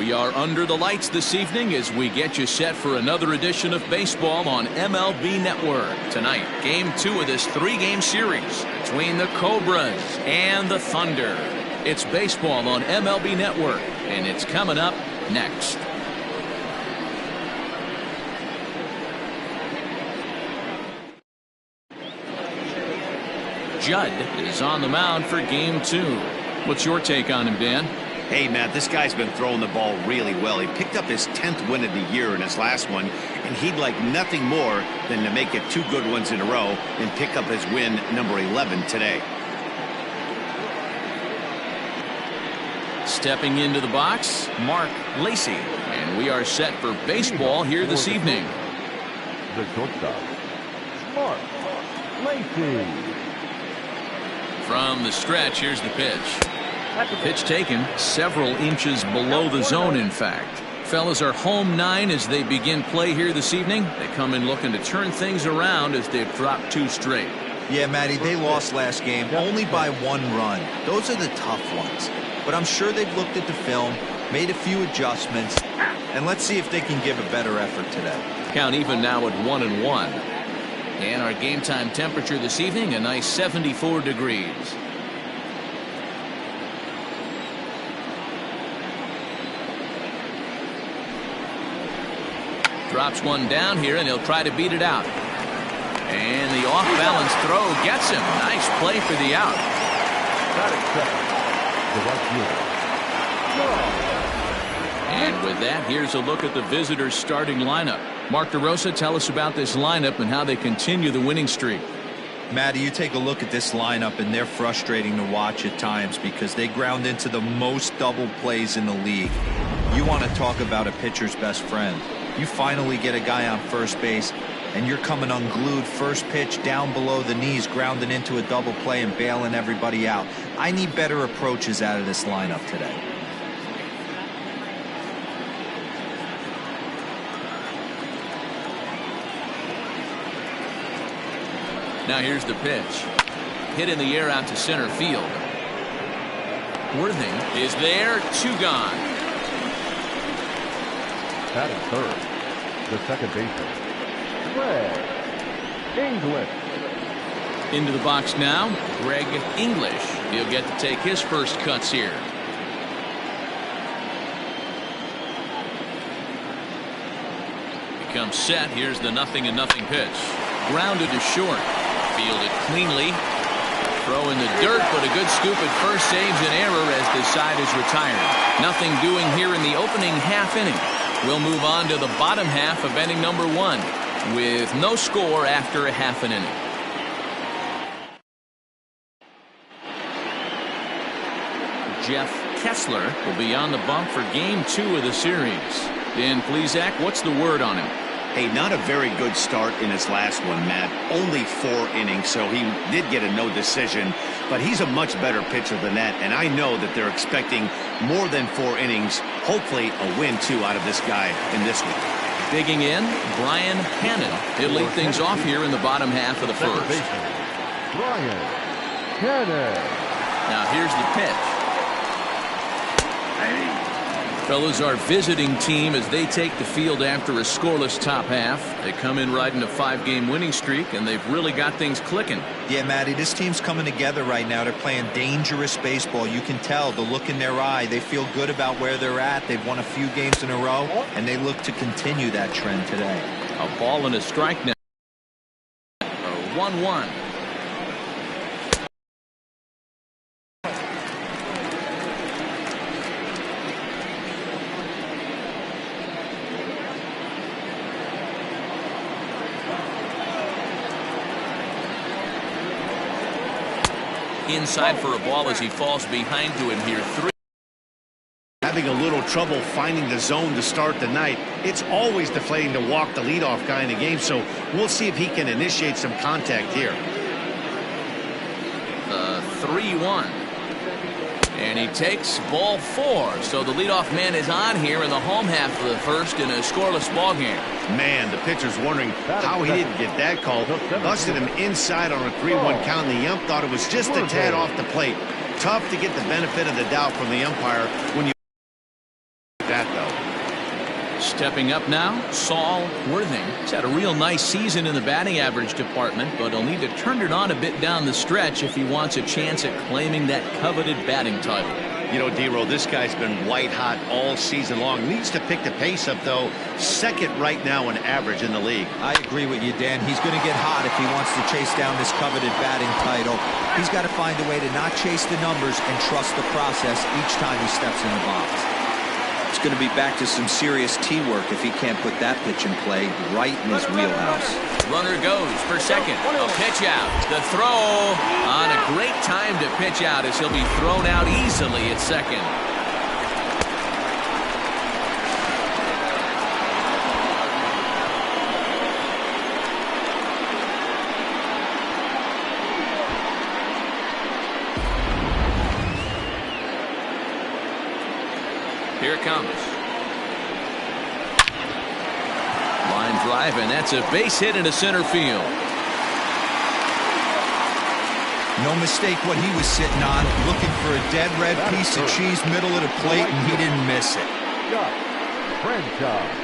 We are under the lights this evening as we get you set for another edition of baseball on MLB Network. Tonight, Game 2 of this 3-game series between the Cobras and the Thunder. It's baseball on MLB Network, and it's coming up next. Judd is on the mound for Game 2. What's your take on him, Dan? Hey, Matt, this guy's been throwing the ball really well. He picked up his 10th win of the year in his last one, and he'd like nothing more than to make it 2 good ones in a row and pick up his win number 11 today. Stepping into the box, Mark Lacey, and we are set for baseball here this evening. The shortstop, Mark Lacey. From the stretch, here's the pitch. Pitch taken several inches below the zone, in fact. Fellas are home 9 as they begin play here this evening. They come in looking to turn things around as they've dropped 2 straight. Yeah, Matty, they lost last game only by 1 run. Those are the tough ones. But I'm sure they've looked at the film, made a few adjustments, and let's see if they can give a better effort today. Count even now at 1-1. And our game time temperature this evening, a nice 74 degrees. Drops one down here, and he'll try to beat it out. And the off-balance throw gets him. Nice play for the out. And with that, here's a look at the visitors' starting lineup. Mark DeRosa, tell us about this lineup and how they continue the winning streak. Matty, you take a look at this lineup, and they're frustrating to watch at times because they ground into the most double plays in the league. You want to talk about a pitcher's best friend. You finally get a guy on first base, and you're coming unglued first pitch down below the knees, grounding into a double play and bailing everybody out. I need better approaches out of this lineup today. Now here's the pitch. Hit in the air out to center field. Worthing is there, 2 gone. Batting third, the second baseman, Greg English. Into the box now, Greg English. He'll get to take his first cuts here. Becomes set. Here's the 0-0 pitch. Grounded to short. Fielded cleanly. Throw in the dirt, but a good scoop at first saves an error as the side is retired. Nothing doing here in the opening half inning. We'll move on to the bottom half of inning number 1 with no score after a half an inning. Jeff Kessler will be on the bump for Game 2 of the series. Dan Plesac, what's the word on him? Hey, not a very good start in his last one, Matt. Only 4 innings, so he did get a no decision. But he's a much better pitcher than that, and I know that they're expecting more than 4 innings, hopefully a win, too, out of this guy in this one. Digging in, Brian Hannon. He'll lead things off here in the bottom half of the first. Brian Hannon. Now here's the pitch. Fellas, our visiting team as they take the field after a scoreless top half. They come in riding a 5-game winning streak, and they've really got things clicking. Yeah, Matty, this team's coming together right now. They're playing dangerous baseball. You can tell the look in their eye. They feel good about where they're at. They've won a few games in a row, and they look to continue that trend today. A ball and a strike now. 1-1. Inside for a ball as he falls behind to him here. 3. Having a little trouble finding the zone to start the night. It's always deflating to walk the leadoff guy in the game, so we'll see if he can initiate some contact here. 3-1. And he takes ball 4. So the leadoff man is on here in the home half of the first in a scoreless ball game. Man, the pitcher's wondering how he didn't get that call. Busted him inside on a 3-1 count, and the ump thought it was just a tad off the plate. Tough to get the benefit of the doubt from the umpire when you that, though. Stepping up now, Saul Worthing. He's had a real nice season in the batting average department, but he'll need to turn it on a bit down the stretch if he wants a chance at claiming that coveted batting title. You know, D-Roll, this guy's been white hot all season long. Needs to pick the pace up, though. Second right now in average in the league. I agree with you, Dan. He's going to get hot if he wants to chase down this coveted batting title. He's got to find a way to not chase the numbers and trust the process each time he steps in the box. It's going to be back to some serious tee work if he can't put that pitch in play right in his wheelhouse. Runner goes for second. A pitch out. The throw on a great time to pitch out as he'll be thrown out easily at second. Here it comes. Line drive, and that's a base hit into center field. No mistake what he was sitting on, looking for a dead red piece of cheese middle of the plate, and he didn't miss it. Franchise.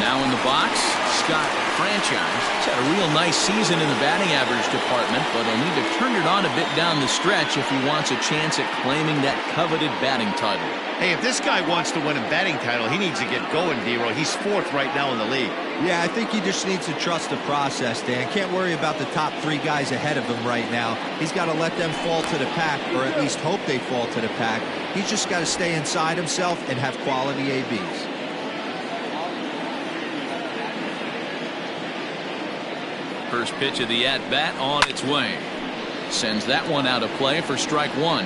Now in the box, Scott Franchise. He's had a real nice season in the batting average department, but he'll need to turn it on a bit down the stretch if he wants a chance at claiming that coveted batting title. Hey, if this guy wants to win a batting title, he needs to get going, D-Roll. He's fourth right now in the league. Yeah, I think he just needs to trust the process, Dan. Can't worry about the top three guys ahead of him right now. He's got to let them fall to the pack, or at least hope they fall to the pack. He's just got to stay inside himself and have quality ABs. First pitch of the at-bat on its way. Sends that one out of play for strike one.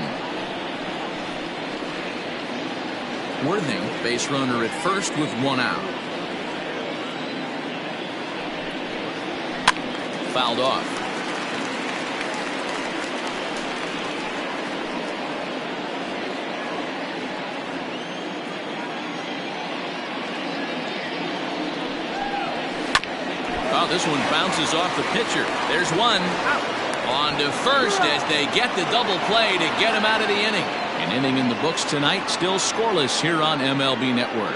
Worthing, base runner at first with one out. Fouled off. Oh, this one bounces off the pitcher. There's one. On to first as they get the double play to get him out of the inning. An inning in the books tonight, still scoreless here on MLB Network.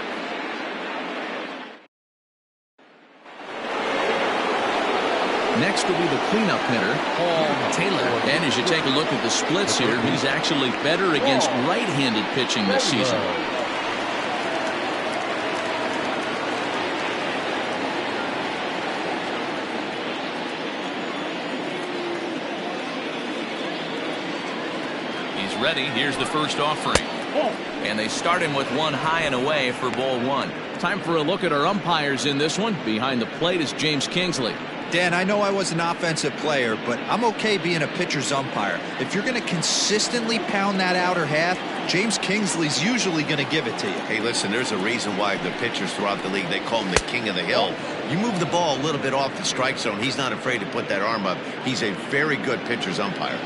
Next will be the cleanup hitter, Paul Taylor. And as you take a look at the splits here, he's actually better against right-handed pitching this season. He's ready. Here's the first offering. And they start him with one high and away for ball one. Time for a look at our umpires in this one. Behind the plate is James Kingsley. Dan, I know I was an offensive player, but I'm okay being a pitcher's umpire. If you're going to consistently pound that outer half, James Kingsley's usually going to give it to you. Hey, listen, there's a reason why the pitchers throughout the league, they call him the king of the hill. You move the ball a little bit off the strike zone, he's not afraid to put that arm up. He's a very good pitcher's umpire.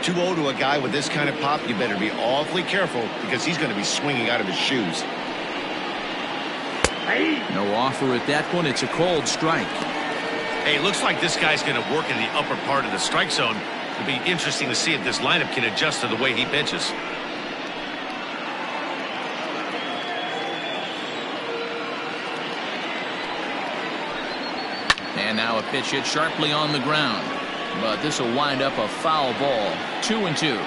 2-0 to a guy with this kind of pop, you better be awfully careful because he's going to be swinging out of his shoes. No offer at that one. It's a cold strike. Hey, it looks like this guy's going to work in the upper part of the strike zone. It'll be interesting to see if this lineup can adjust to the way he pitches. And now a pitch hit sharply on the ground. But this will wind up a foul ball. 2-2.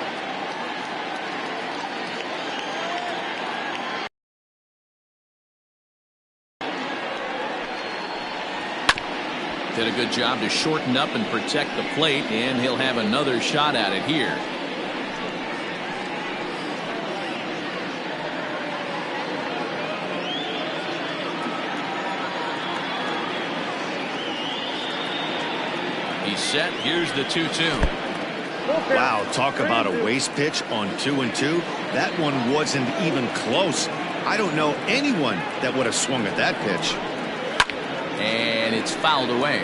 Did a good job to shorten up and protect the plate, and he'll have another shot at it here. He's set. Here's the 2-2. Wow, talk about a waste pitch on 2-2. That one wasn't even close. I don't know anyone that would have swung at that pitch. And it's fouled away.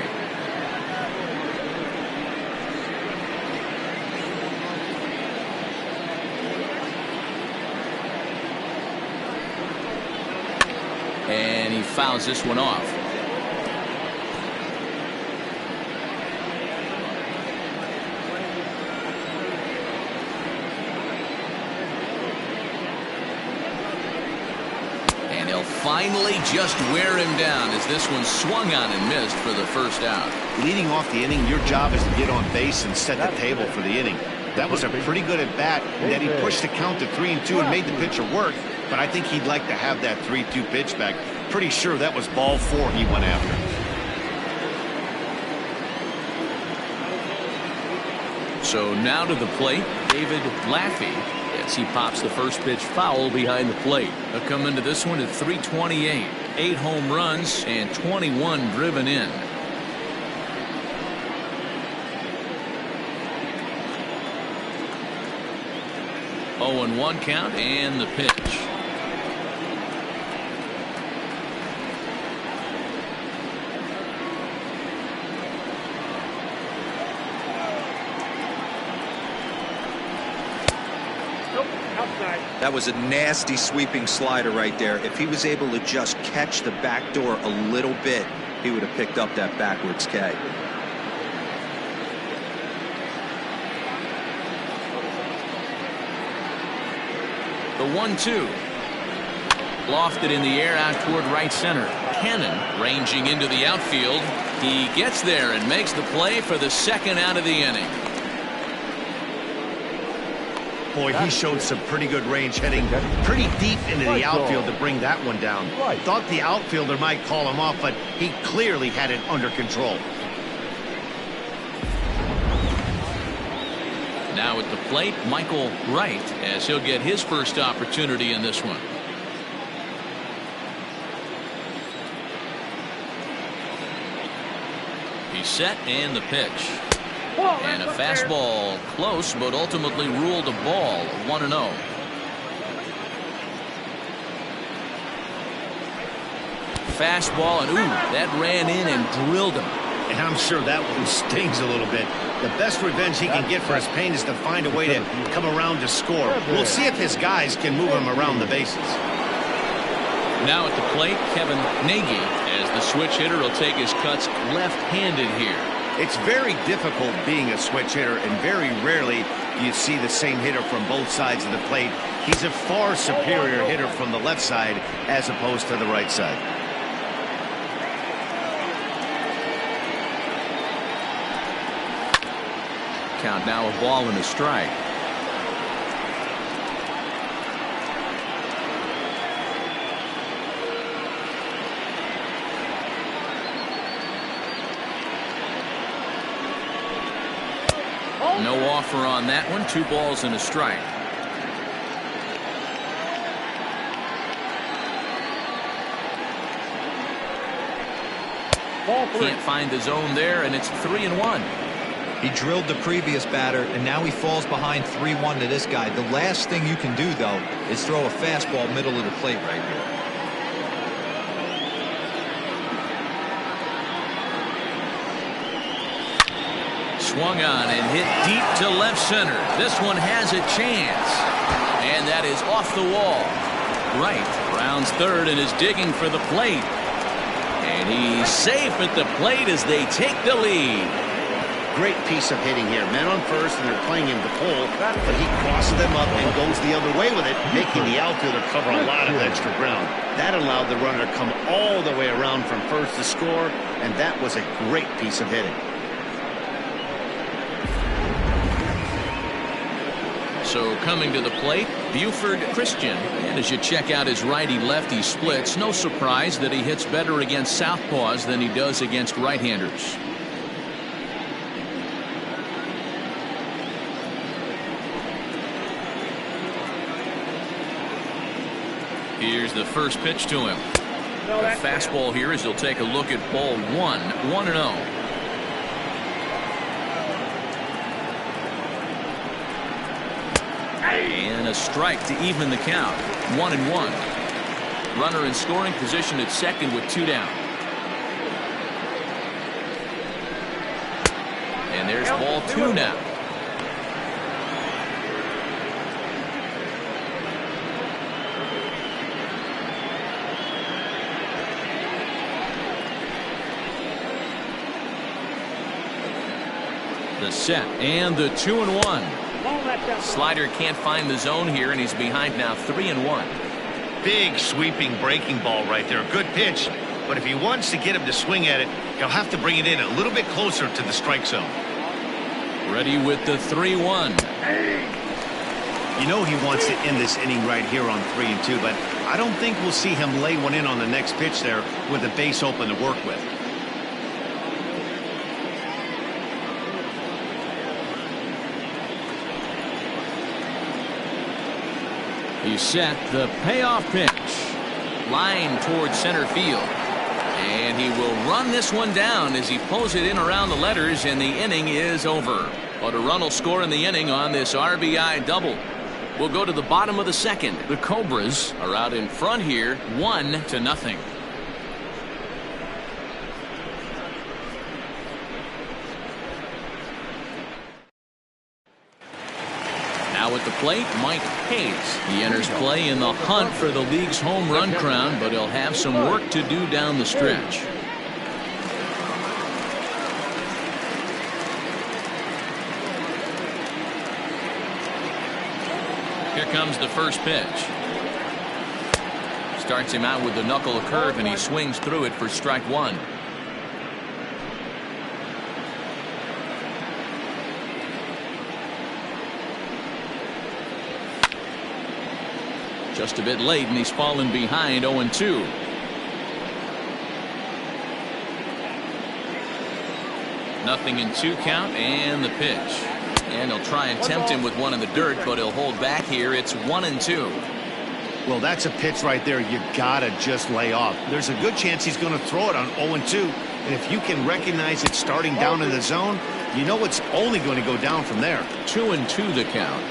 And he fouls this one off. finally just wear him down as this one swung on and missed for the first out. Leading off the inning, your job is to get on base and set the table for the inning. That was a pretty good at bat, and then he pushed the count to 3-2 and made the pitcher work, but I think he'd like to have that 3-2 pitch back. Pretty sure that was ball 4 he went after. So now to the plate, David Laffey, as he pops the first pitch foul behind the plate. They'll come into this one at .328, 8 home runs and 21 driven in. 0-1 count and the pitch. That was a nasty sweeping slider right there. If he was able to just catch the back door a little bit, he would have picked up that backwards K. The 1-2. Lofted in the air out toward right center. Cannon ranging into the outfield. He gets there and makes the play for the second out of the inning. Boy, he showed some pretty good range heading pretty deep into the outfield to bring that one down. Thought the outfielder might call him off, but he clearly had it under control. Now at the plate, Michael Wright, as he'll get his first opportunity in this one. He's set and the pitch. And a fastball close, but ultimately ruled a ball. 1-0. Fastball, and ooh, that ran in and drilled him. And I'm sure that one stings a little bit. The best revenge he can get for his pain is to find a way to come around to score. We'll see if his guys can move him around the bases. Now at the plate, Kevin Nagy, as the switch hitter will take his cuts left-handed here. It's very difficult being a switch hitter, and very rarely do you see the same hitter from both sides of the plate. He's a far superior hitter from the left side as opposed to the right side. Count now a ball and a strike. No offer on that one. 2 balls and a strike. Can't find the zone there, and it's 3-1. He drilled the previous batter, and now he falls behind 3-1 to this guy. The last thing you can do, though, is throw a fastball middle of the plate right here. Swung on and hit deep to left center. This one has a chance. And that is off the wall. Wright rounds third and is digging for the plate. And he's safe at the plate as they take the lead. Great piece of hitting here. Men on first, and they're playing him to pull, but he crosses them up and goes the other way with it, making the outfielder cover a lot of extra ground. That allowed the runner to come all the way around from first to score, and that was a great piece of hitting. So coming to the plate, Buford Christian. And as you check out his righty-lefty splits, no surprise that he hits better against southpaws than he does against right-handers. Here's the first pitch to him. A fastball here as he'll take a look at ball 1. 1-0. And a strike to even the count. 1-1. Runner in scoring position at second with 2 down. And there's ball 2 now. The set and the 2-1. Slider can't find the zone here, and he's behind now 3-1. Big sweeping breaking ball right there. Good pitch. But if he wants to get him to swing at it, he'll have to bring it in a little bit closer to the strike zone. Ready with the 3-1. You know he wants to end this inning right here on 3-2, but I don't think we'll see him lay one in on the next pitch there with the base open to work with. He's set the payoff pitch. Line towards center field. And he will run this one down as he pulls it in around the letters, and the inning is over. But a run will score in the inning on this RBI double. We'll go to the bottom of the second. The Cobras are out in front here, 1-0. Now at the plate, Mike Hayes. He enters play in the hunt for the league's home run crown, but he'll have some work to do down the stretch. Here comes the first pitch. Starts him out with the knuckle curve, and he swings through it for strike one. Just a bit late, and he's fallen behind 0-2. Nothing in 2 count, and the pitch. And he'll try and tempt him with one in the dirt, but he'll hold back here. It's 1-2. Well, that's a pitch right there you gotta just lay off. There's a good chance he's going to throw it on 0-2, and if you can recognize it starting down in the zone, you know it's only going to go down from there. 2-2 the count.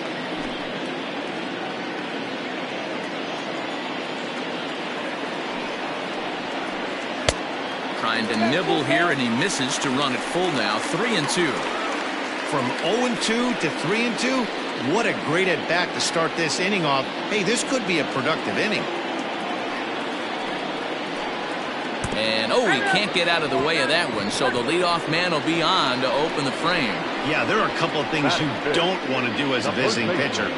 Trying to nibble here, and he misses to run it full now. 3-2. From 0-2 to 3-2, what a great at bat to start this inning off. Hey, this could be a productive inning. And he can't get out of the way of that one, so the leadoff man will be on to open the frame. Yeah, there are a couple of things you don't want to do as a visiting pitcher.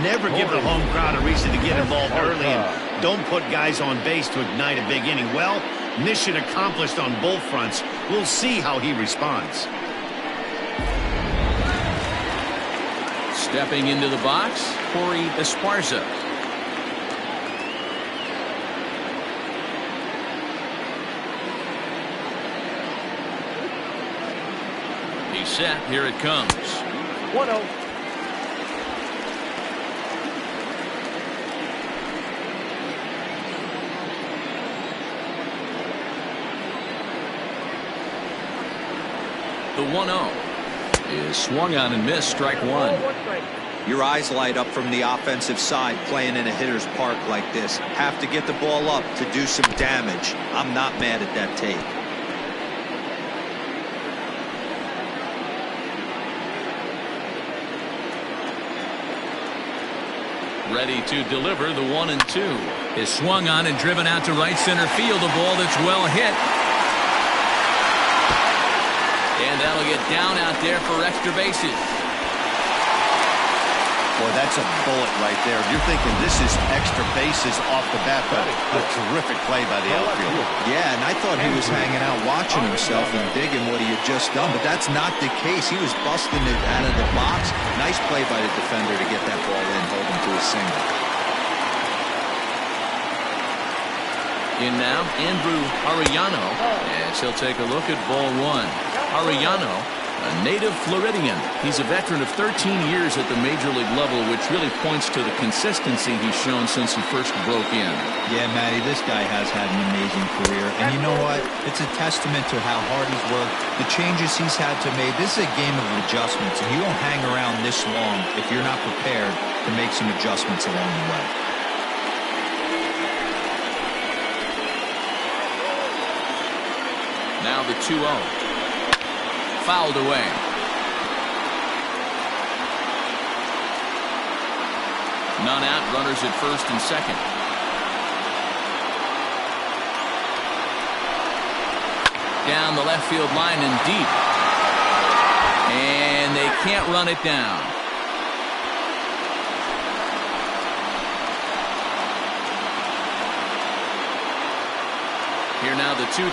Never give the home crowd a reason to get involved early, and don't put guys on base to ignite a big inning. Well, mission accomplished on both fronts. We'll see how he responds. Stepping into the box, Corey Esparza. He's set. Here it comes. 1-0. The 1-0 is swung on and missed. Strike one. Your eyes light up from the offensive side playing in a hitter's park like this. Have to get the ball up to do some damage. I'm not mad at that take. Ready to deliver the 1-2 is swung on and driven out to right center field. A ball that's well hit. And that'll get down out there for extra bases. Boy, that's a bullet right there. You're thinking this is extra bases off the bat, but a terrific play by the outfielder. Yeah, and I thought he was hanging out watching himself and digging what he had just done, but that's not the case. He was busting it out of the box. Nice play by the defender to get that ball in, hold him to a single. In now, Andrew Arellano, as he'll take a look at ball one. Arellano, a native Floridian. He's a veteran of 13 years at the major league level, which really points to the consistency he's shown since he first broke in. Yeah, Matty, this guy has had an amazing career. And you know what? It's a testament to how hard he's worked, the changes he's had to make. This is a game of adjustments, and you won't hang around this long if you're not prepared to make some adjustments along the way. Now the 2-0. Fouled away. None out, runners at first and second. Down the left field line and deep. And they can't run it down. Here now the 2-2.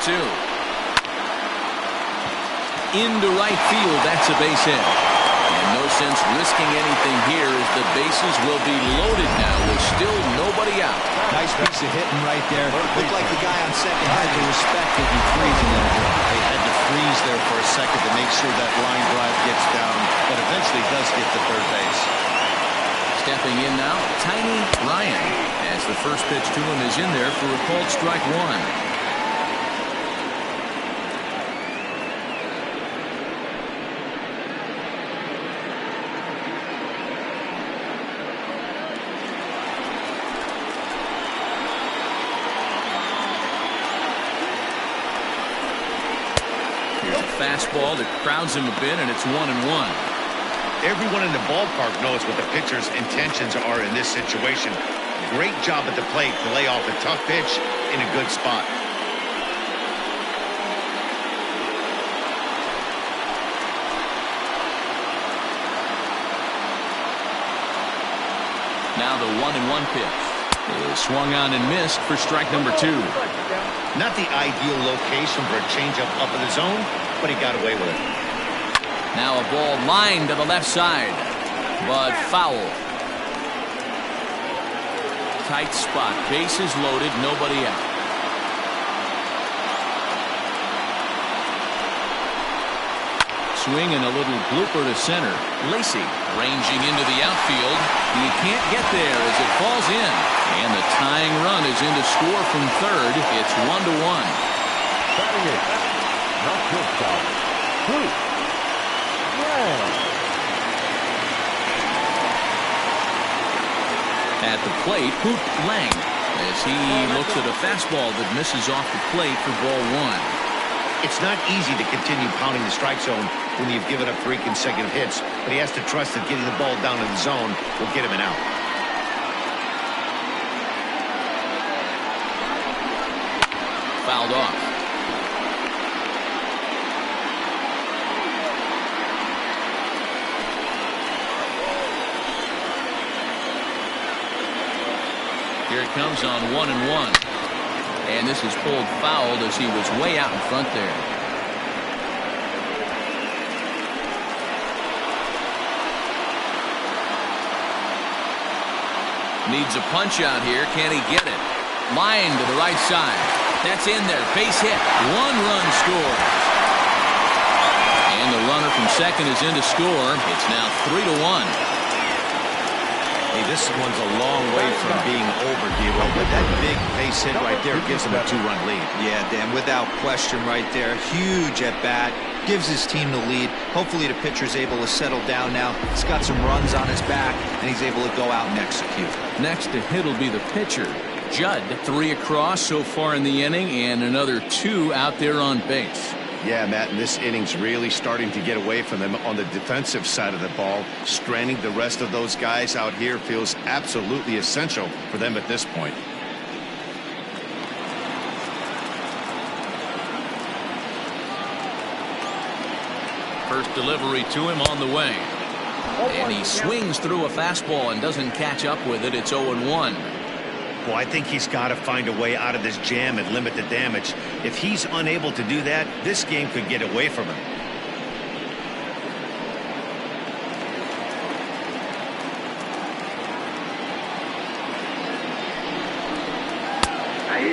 Into right field. That's a base hit. And no sense risking anything here as the bases will be loaded now with still nobody out. Nice piece of hitting right there. Looked like the guy on second had to respect it and freezing there. They had to freeze there for a second to make sure that line drive gets down, but eventually does get to third base. Stepping in now, Tiny Ryan, as the first pitch to him is in there for a called strike one. Here's a fastball that crowds him a bit, and it's 1-1. Everyone in the ballpark knows what the pitcher's intentions are in this situation. Great job at the plate to lay off a tough pitch in a good spot. Now the 1-1 pitch is swung on and missed for strike number 2. Not the ideal location for a changeup up in the zone, but he got away with it. Now a ball lined to the left side, but foul. Tight spot, bases loaded, nobody out. Swing and a little blooper to center. Lacy ranging into the outfield. He can't get there as it falls in. And the tying run is in to score from third. It's 1-1. Batting it. Not shortstop. Bruce. At the plate, Hoot Lang, as he looks at a fastball that misses off the plate for ball 1. It's not easy to continue pounding the strike zone when you've given up 3 consecutive hits, but he has to trust that getting the ball down in the zone will get him an out. Fouled off. Here it comes on 1-1. And this is pulled fouled as he was way out in front there. Needs a punch out here. Can he get it? Line to the right side. That's in there. Base hit. 1-run score. And the runner from second is in to score. It's now 3-1. Hey, this one's a long way from being over, D-Ro, but that big base hit right there gives him a 2-run lead. Yeah, Dan, without question right there. Huge at bat. Gives his team the lead. Hopefully the pitcher's able to settle down now. He's got some runs on his back, and he's able to go out and execute. Next to hit will be the pitcher, Judd. 3 across so far in the inning, and another 2 out there on base. Yeah, Matt, and this inning's really starting to get away from them on the defensive side of the ball. Stranding the rest of those guys out here feels absolutely essential for them at this point. First delivery to him on the way. And he swings through a fastball and doesn't catch up with it. It's 0-1. Well, I think he's got to find a way out of this jam and limit the damage. If he's unable to do that, this game could get away from him.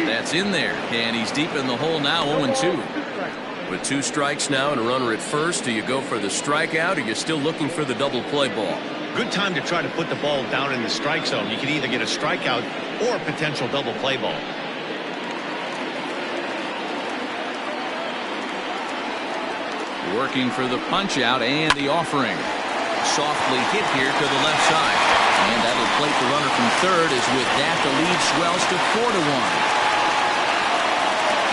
That's in there, and he's deep in the hole now, 0-2. With 2 strikes now and a runner at first, do you go for the strikeout or you're still looking for the double play ball? Good time to try to put the ball down in the strike zone. You can either get a strikeout or a potential double play ball. Working for the punch out and the offering. Softly hit here to the left side. And that'll plate the runner from third as with that the lead swells to 4-1.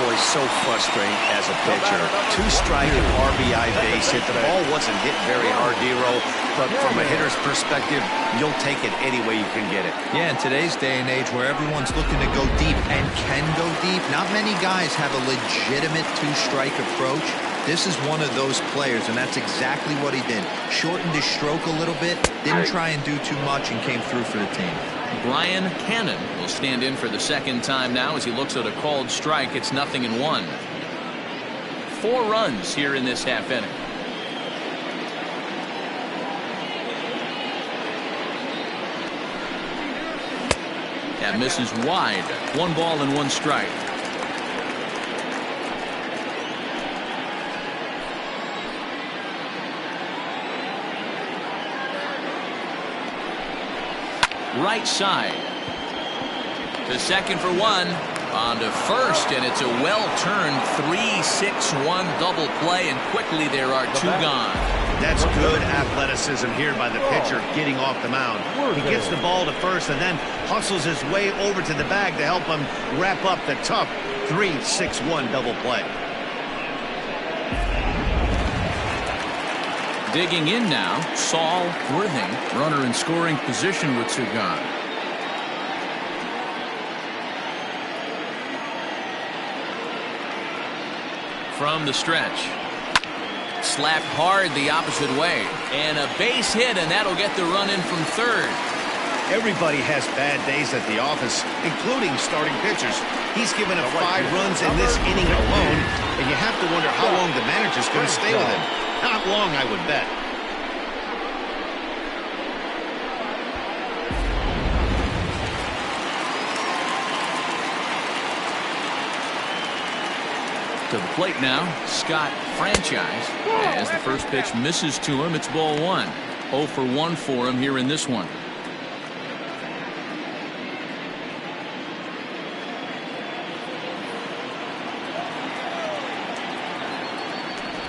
Boy, so frustrating as a pitcher. 2 strike and RBI base hit. The ball wasn't hit very hard, D-Ro, but from a hitter's perspective, you'll take it any way you can get it. Yeah, in today's day and age where everyone's looking to go deep and can go deep, not many guys have a legitimate 2-strike approach. This is one of those players, and that's exactly what he did. Shortened his stroke a little bit, didn't try and do too much, and came through for the team. Brian Cannon will stand in for the second time now as he looks at a called strike. It's 0-1. 4 runs here in this half inning. That misses wide. 1 ball and 1 strike. Right side to second for 1, on to first, and it's a well-turned 3-6-1 double play, and quickly there are 2 gone. That's good athleticism here by the pitcher getting off the mound. He gets the ball to first and then hustles his way over to the bag to help him wrap up the tough 3-6-1 double play. Digging in now, Saul Worthing, runner in scoring position with 2 gone. From the stretch, slapped hard the opposite way, and a base hit, and that'll get the run in from third. Everybody has bad days at the office, including starting pitchers. He's given up 5 runs in this inning alone, and you have to wonder how long the manager's going to stay with him. Not long, I would bet. To the plate now, Scott Franchise. As the first pitch misses to him, it's ball 1. 0 for 1 for him here in this one.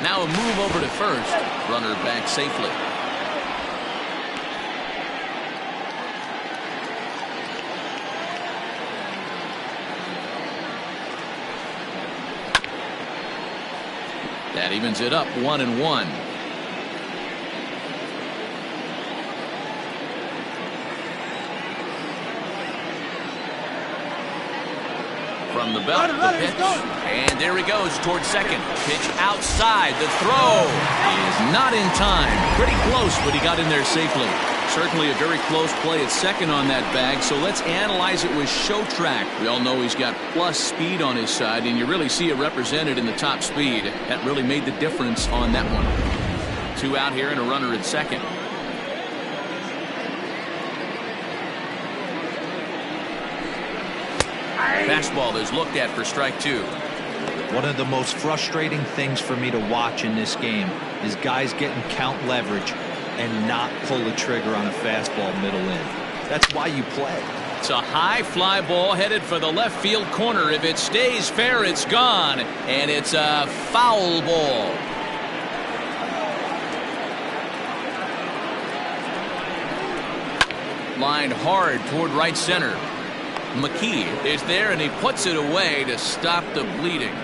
Now a move over to first. Runner back safely. That evens it up 1-1. From the belt, the pitch, and there he goes towards second. Pitch outside. The throw is not in time. Pretty close, but he got in there safely. Certainly a very close play at second on that bag, so let's analyze it with show track. We all know he's got plus speed on his side, and you really see it represented in the top speed. That really made the difference on that one. 2 out here and a runner at second. Fastball is looked at for strike 2. One of the most frustrating things for me to watch in this game is guys getting count leverage and not pull the trigger on a fastball middle in. That's why you play. It's a high fly ball headed for the left field corner. If it stays fair, it's gone, and it's a foul ball. Lined hard toward right center. McKee is there, and he puts it away to stop the bleeding.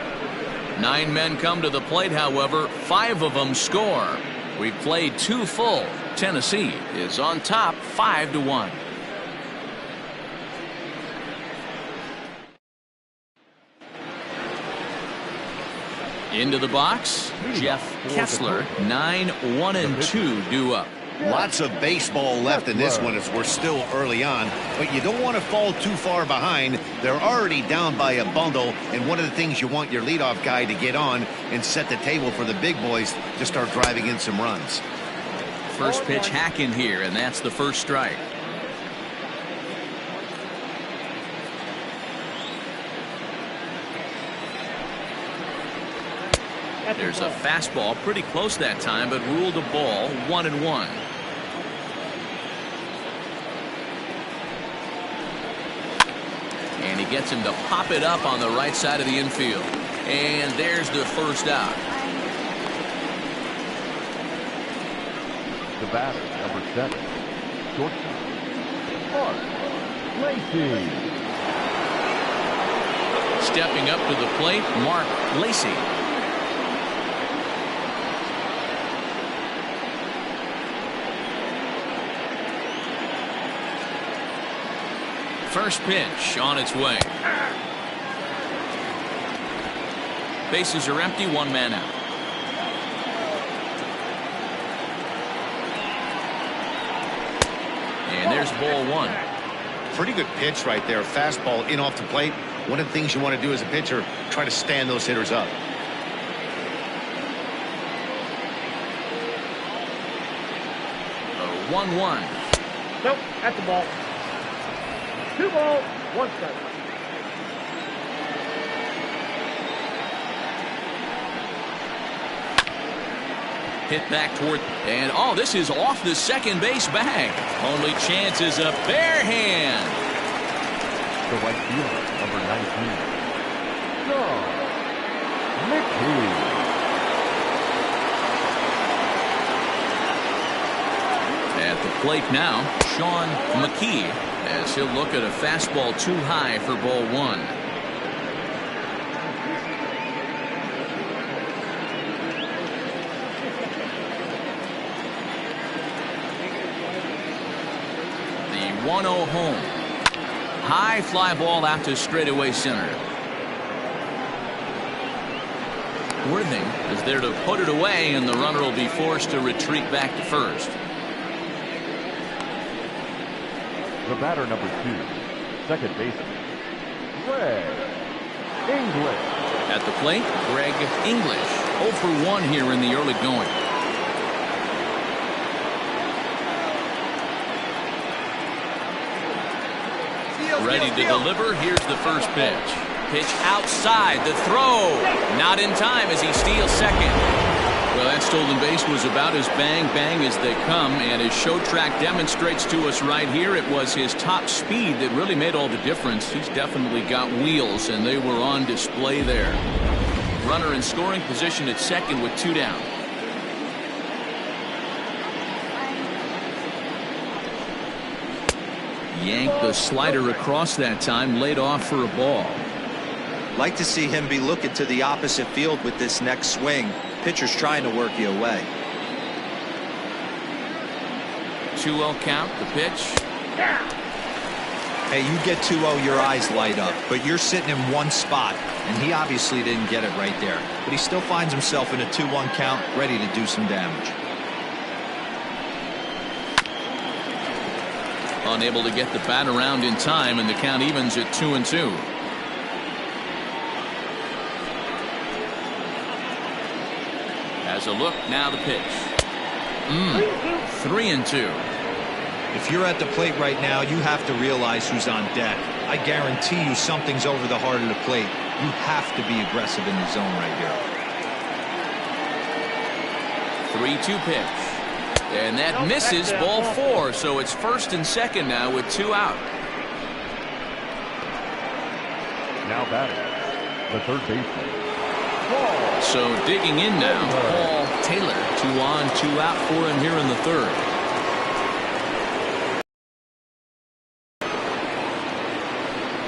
9 men come to the plate, however. 5 of them score. We played 2 full. Tennessee is on top 5-1. Into the box, Jeff Kessler. 9-1-2 due up. Lots of baseball left in this one as we're still early on, but you don't want to fall too far behind. They're already down by a bundle, and one of the things you want your leadoff guy to get on and set the table for the big boys to start driving in some runs. First pitch hack in here, and that's the first strike. There's a fastball pretty close that time, but ruled a ball. 1-1. And he gets him to pop it up on the right side of the infield. And there's the first out. The batter, number 7, shortstop, Mark Lacy. Stepping up to the plate, Mark Lacy. First pitch on its way. Bases are empty, 1 man out. And there's ball 1. pretty good pitch right there. Fastball in off the plate. One of the things you want to do as a pitcher, try to stand those hitters up. A 1-1. Nope, that's the ball. 2 balls, 1 strike. Hit back toward, and oh, this is off the second base bag. Only chance is a bare hand. The right fielder, number 19. John McKee. At the plate now, Sean McKee, as he'll look at a fastball too high for ball 1. The 1-0 home. High fly ball out to straightaway center. Worthing is there to put it away, and the runner will be forced to retreat back to first. The batter, number 2, second baseman, Greg English. At the plate, Greg English. 0 for 1 here in the early going. Ready to deliver. Here's the first pitch. Pitch outside. The throw. Not in time as he steals second. Well, that stolen base was about as bang-bang as they come, and as Show Track demonstrates to us right here, it was his top speed that really made all the difference. He's definitely got wheels, and they were on display there. Runner in scoring position at second with 2 down. Yanked the slider across that time, laid off for a ball. Like to see him be looking to the opposite field with this next swing. Pitcher's trying to work you away. 2-0 count, the pitch. Hey, you get 2-0, your eyes light up, but you're sitting in one spot, and he obviously didn't get it right there. But he still finds himself in a 2-1 count, ready to do some damage. Unable to get the bat around in time, and the count evens at 2-2. As a look, now the pitch. 3-2. If you're at the plate right now, you have to realize who's on deck. I guarantee you something's over the heart of the plate. You have to be aggressive in the zone right here. 3-2 pitch. And that misses, ball 4. So it's first and second now with 2 out. Now batting, the third baseman, Paul. So digging in now, Paul Taylor. 2 on, 2 out for him here in the third.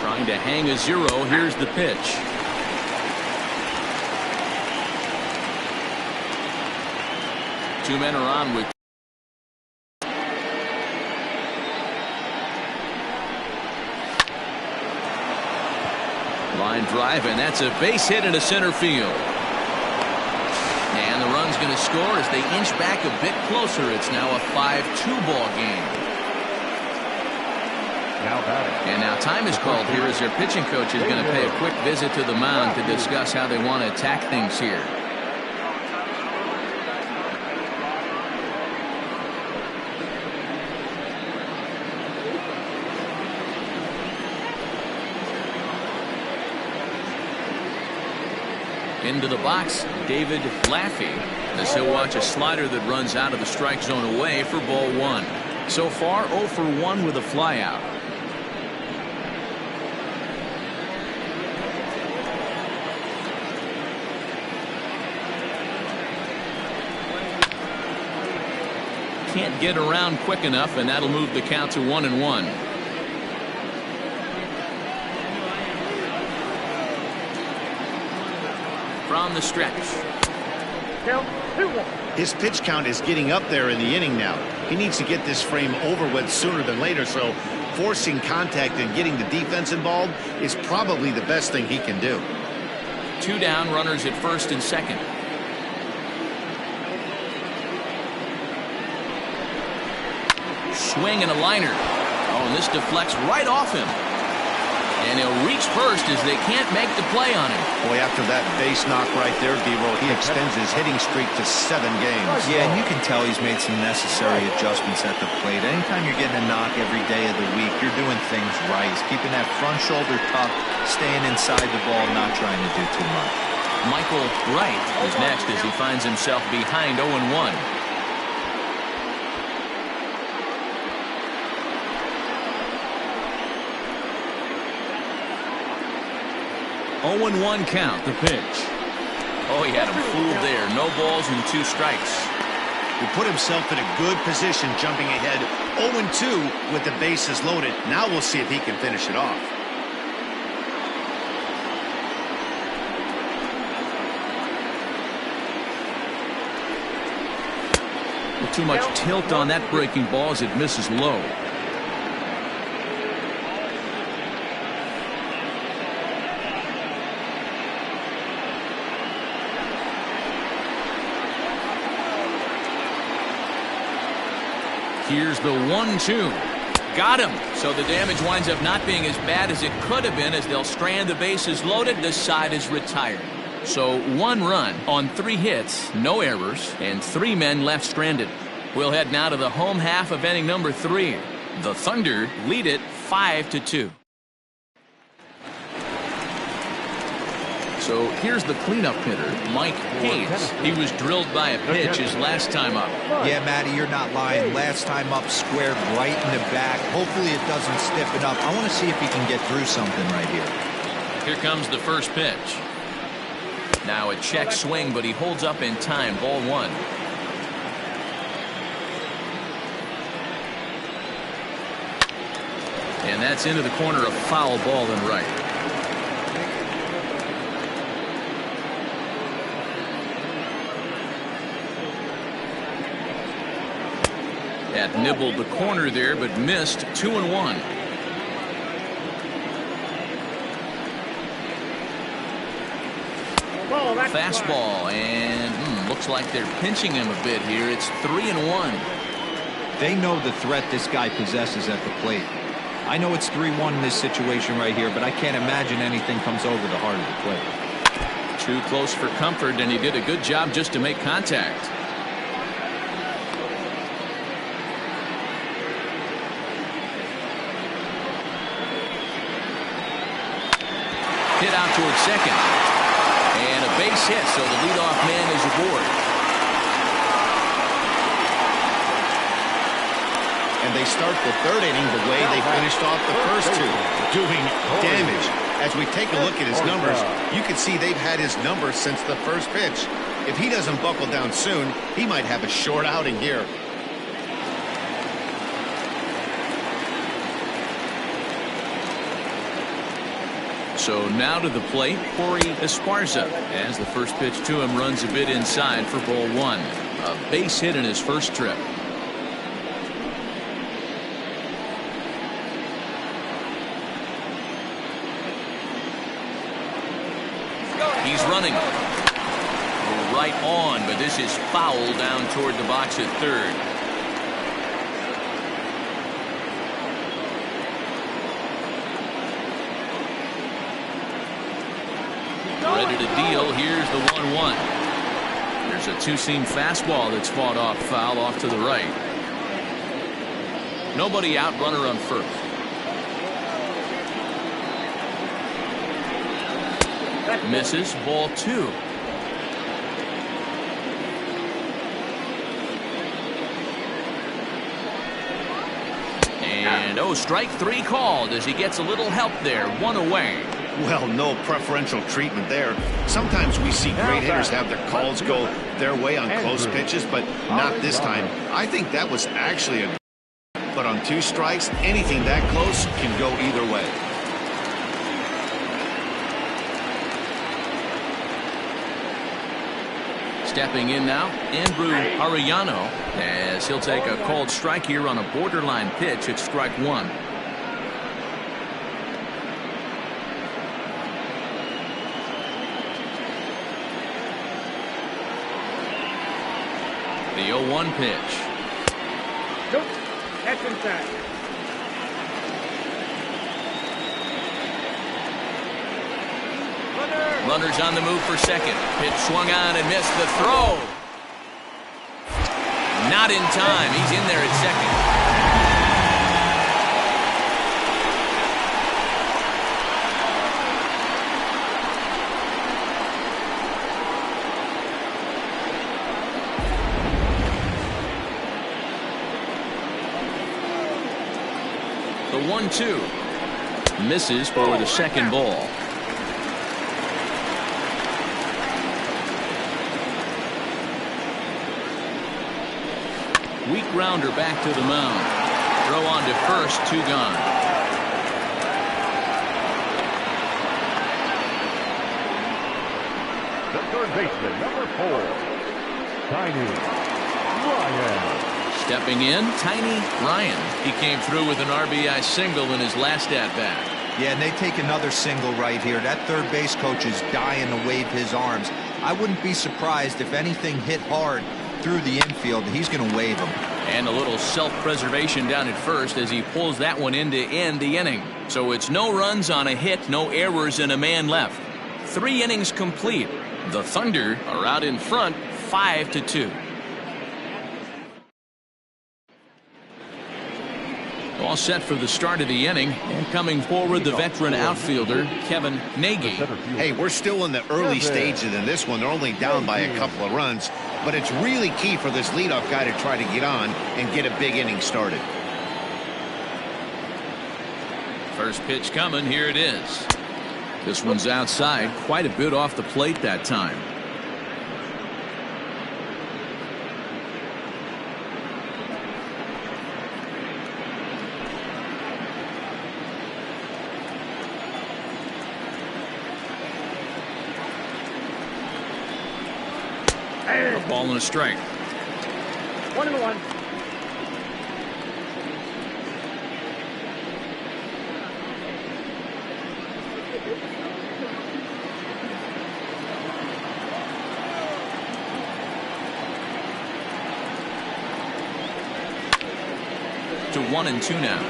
Trying to hang a 0. Here's the pitch. Two men are on with. Line drive, and that's a base hit into center field. And the run's going to score as they inch back a bit closer. It's now a 5-2 ball game. Now batting. And now time is called here as their pitching coach is going to pay a quick visit to the mound to discuss how they want to attack things here. Into the box, David Laffey, as he'll watch a slider that runs out of the strike zone away for ball 1. So far, 0 for 1 with a flyout. Can't get around quick enough, and that'll move the count to 1-1. From the stretch. Count 2-1. His pitch count is getting up there in the inning now. He needs to get this frame over with sooner than later, so forcing contact and getting the defense involved is probably the best thing he can do. 2 down, runners at first and second. Swing and a liner. Oh, and this deflects right off him. And he'll reach first as they can't make the play on him. Boy, after that base knock right there, D-Roll, he extends his hitting streak to 7 games. Yeah, and you can tell he's made some necessary adjustments at the plate. Anytime you're getting a knock every day of the week, you're doing things right. He's keeping that front shoulder tucked, staying inside the ball, not trying to do too much. Michael Wright is next as he finds himself behind 0-1. 0-1 count, the pitch. Oh, he had him fooled there. No balls and 2 strikes. He put himself in a good position, jumping ahead 0-2 with the bases loaded. Now we'll see if he can finish it off. With too much tilt on that breaking ball as it misses low. Here's the 1-2. Got him. So the damage winds up not being as bad as it could have been as they'll strand the bases loaded. This side is retired. So 1 run on 3 hits, no errors, and 3 men left stranded. We'll head now to the home half of inning number 3. The Thunder lead it 5-2. So here's the cleanup hitter, Mike Hayes. He was drilled by a pitch his last time up. Yeah, Matty, you're not lying. Last time up, squared right in the back. Hopefully it doesn't stiffen up. I want to see if he can get through something right here. Here comes the first pitch. Now a check swing, but he holds up in time. Ball 1. And that's into the corner, a foul ball and right. That nibbled the corner there, but missed. 2-1. Fastball, and looks like they're pinching him a bit here. It's 3-1. They know the threat this guy possesses at the plate. I know it's 3-1 in this situation right here, but I can't imagine anything comes over the heart of the plate. Too close for comfort, and he did a good job just to make contact. Hit out towards second. And a base hit, so the leadoff man is aboard. And they start the 3rd inning the way they finished off the first 2, doing damage. As we take a look at his numbers, you can see they've had his number since the first pitch. If he doesn't buckle down soon, he might have a short outing here. So now to the plate, Corey Esparza, as the first pitch to him runs a bit inside for ball 1. A base hit in his first trip. He's running. Right on, but this is foul down toward the box at 3rd. Ready to deal. Here's the 1-1. There's a 2-seam fastball that's fought off foul off to the right. Nobody out, runner on first. Misses. Ball 2. And strike 3 called as he gets a little help there. 1 away. Well, no preferential treatment there. Sometimes we see great hitters have their calls go their way on close pitches, but not this time. I think that was actually a... But on 2 strikes, anything that close can go either way. Stepping in now, Andrew Arellano, as he'll take a called strike here on a borderline pitch at strike 1. The 0-1 pitch. Nope. That's inside. Runners on the move for second. Pitch swung on and missed. The throw. Not in time. He's in there at second. The 1-2 misses for the second ball. Weak grounder back to the mound. Throw on to first, 2 gone. The third baseman, number 4, Tiny Ryan. Stepping in, Tiny Ryan. He came through with an RBI single in his last at-bat. Yeah, and they take another single right here. That third base coach is dying to wave his arms. I wouldn't be surprised if anything hit hard through the infield. He's going to wave them. And a little self-preservation down at first as he pulls that one in to end the inning. So it's no runs on a hit, no errors, and a man left. 3 innings complete. The Thunder are out in front, 5-2. All set for the start of the inning, and coming forward the veteran outfielder Kevin Nagy. Hey, we're still in the early stages in this one. They're only down by a couple of runs, but it's really key for this leadoff guy to try to get on and get a big inning started. First pitch coming, here it is. This one's outside, quite a bit off the plate that time. A ball and a strike. 1-1. To 1-2 now.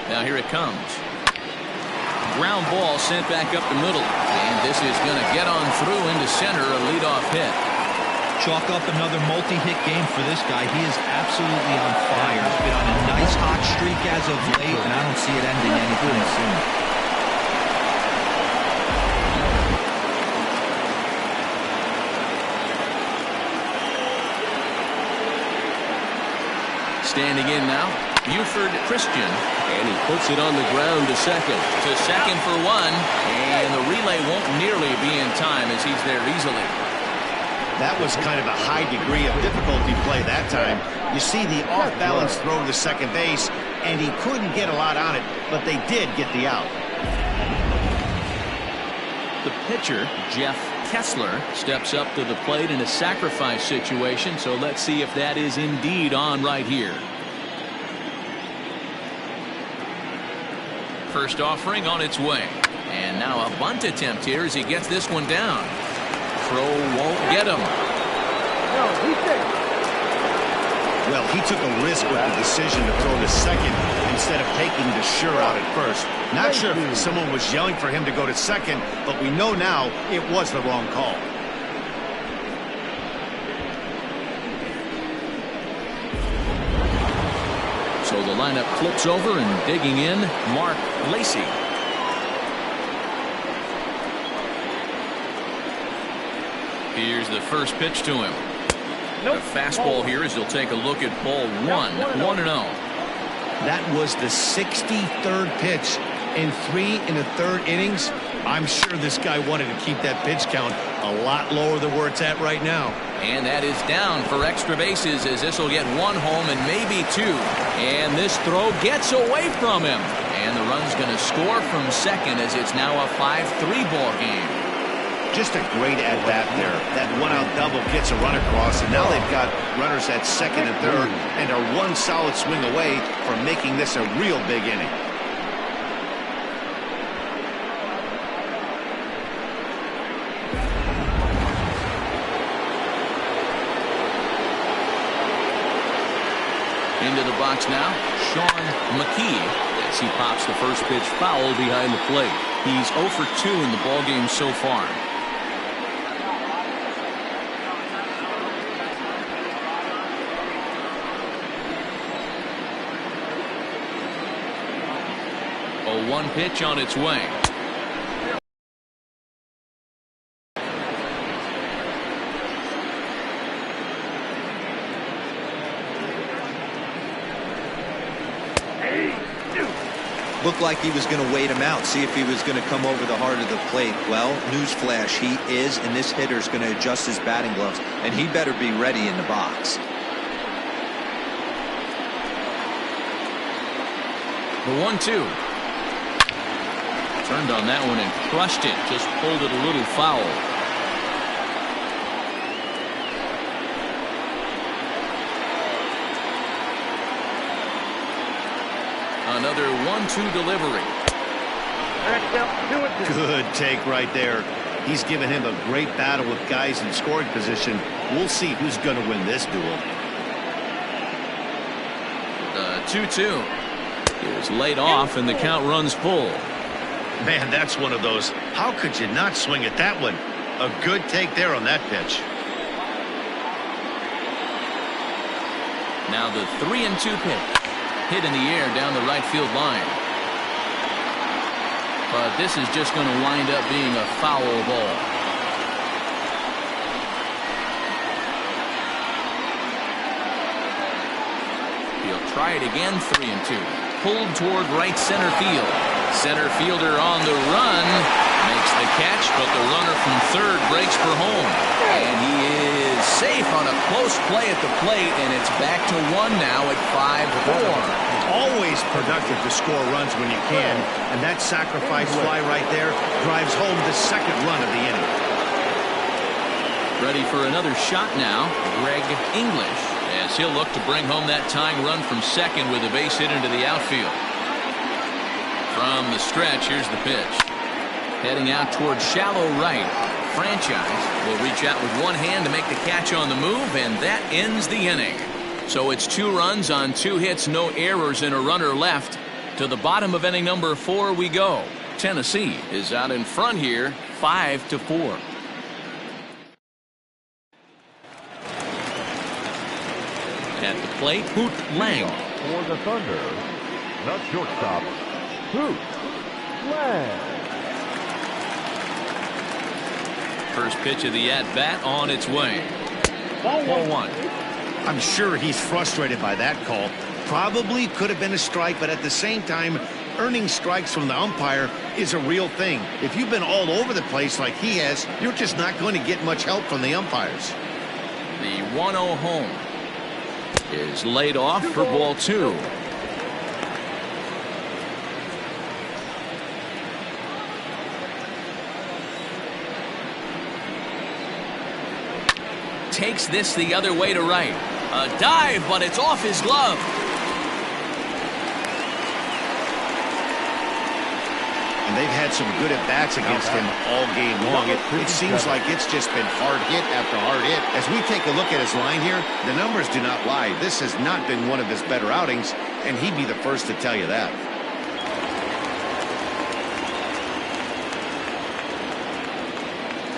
Now here it comes. Ground ball sent back up the middle. And this is going to get on through into center, a leadoff hit. Chalk up another multi-hit game for this guy. He is absolutely on fire. He's been on a nice hot streak as of late, and I don't see it ending anytime soon. Standing in now, Buford Christian, and he puts it on the ground to second. To second for 1, and the relay won't nearly be in time as he's there easily. That was kind of a high degree of difficulty play that time. You see the off-balance throw to second base, and he couldn't get a lot on it, but they did get the out. The pitcher, Jeff Kessler, steps up to the plate in a sacrifice situation, so let's see if that is indeed on right here. First offering on its way, and now a bunt attempt here as he gets this one down. Throw won't get him. No, he's safe. Well, he took a risk with the decision to throw to second instead of taking the sure out at first. Not sure if someone was yelling for him to go to second, but we know now it was the wrong call. So the lineup flips over, and digging in, Mark Lacey. Here's the first pitch to him. A fastball here as he'll take a look at ball 1, 1-0. That was the 63rd pitch in 3 1/3 innings. I'm sure this guy wanted to keep that pitch count a lot lower than where it's at right now. And that is down for extra bases as this will get 1 home and maybe 2. And this throw gets away from him. And the run's going to score from second as it's now a 5-3 ball game. Just a great at-bat there. That 1-out double gets a run across, and now they've got runners at second and third and are 1 solid swing away from making this a real big inning. Into the box now, Sean McKee, as he pops the first pitch foul behind the plate. He's 0 for 2 in the ballgame so far. A 1 pitch on its way. Looked like he was going to wait him out, see if he was going to come over the heart of the plate. Well, newsflash, he is, and this hitter's going to adjust his batting gloves, and he better be ready in the box. The 1-2. Turned on that one and crushed it. Just pulled it a little foul. Another 1-2 delivery. Good take right there. He's given him a great battle with guys in scoring position. We'll see who's going to win this duel. The 2-2 is laid off and the count runs full. Man, that's one of those. How could you not swing at that one? A good take there on that pitch. Now the 3-2 pitch. Hit in the air down the right field line. But this is just going to wind up being a foul ball. He'll try it again. 3-2. Pulled toward right center field. Center fielder on the run. Makes the catch, but the runner from third breaks for home. And he is safe on a close play at the plate, and it's back to 1 now at 5-4. Always productive to score runs when you can, and that sacrifice fly right there drives home the second run of the inning. Ready for another shot now, Greg English, as he'll look to bring home that tying run from second with a base hit into the outfield. From the stretch, here's the pitch. Heading out toward shallow right. Franchise will reach out with one hand to make the catch on the move, and that ends the inning. So it's 2 runs on 2 hits, no errors, and a runner left. To the bottom of inning number 4 we go. Tennessee is out in front here, 5-4. At the plate, Hoot Lang. For the Thunder, the shortstop, Hoot Lang. First pitch of the at-bat on its way. Ball 1. I'm sure he's frustrated by that call. Probably could have been a strike, but at the same time, earning strikes from the umpire is a real thing. If you've been all over the place like he has, you're just not going to get much help from the umpires. The 1-0 home is laid off for ball 2. Takes this the other way to right. A dive, but it's off his glove. And they've had some good at-bats against him all game long. It seems like it's just been hard hit after hard hit. As we take a look at his line here, the numbers do not lie. This has not been one of his better outings, and he'd be the first to tell you that.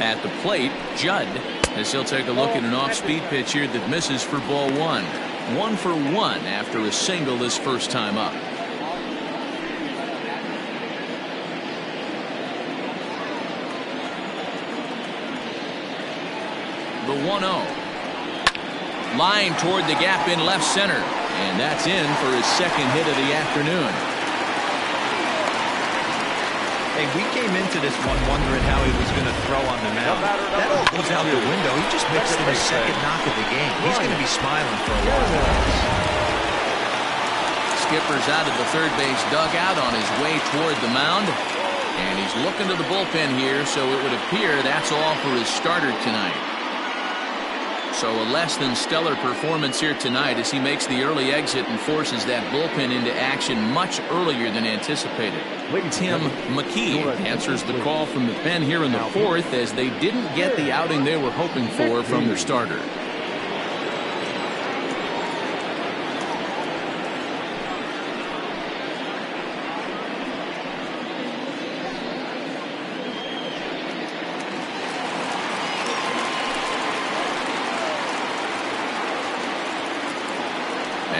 At the plate, Judd, as he'll take a look at an off-speed pitch here that misses for ball 1. 1 for 1 after a single this first time up. The 1-0. Line toward the gap in left center. And that's in for his second hit of the afternoon. Hey, we came into this one wondering how he was going to throw on the mound. That all goes out the window. He just mixed in his second knock of the game. He's going to be smiling for a while. Skipper's out of the third base dugout on his way toward the mound. And he's looking to the bullpen here, so it would appear that's all for his starter tonight. So a less than stellar performance here tonight as he makes the early exit and forces that bullpen into action much earlier than anticipated. Tim McKee answers the call from the pen here in the 4th as they didn't get the outing they were hoping for from their starter.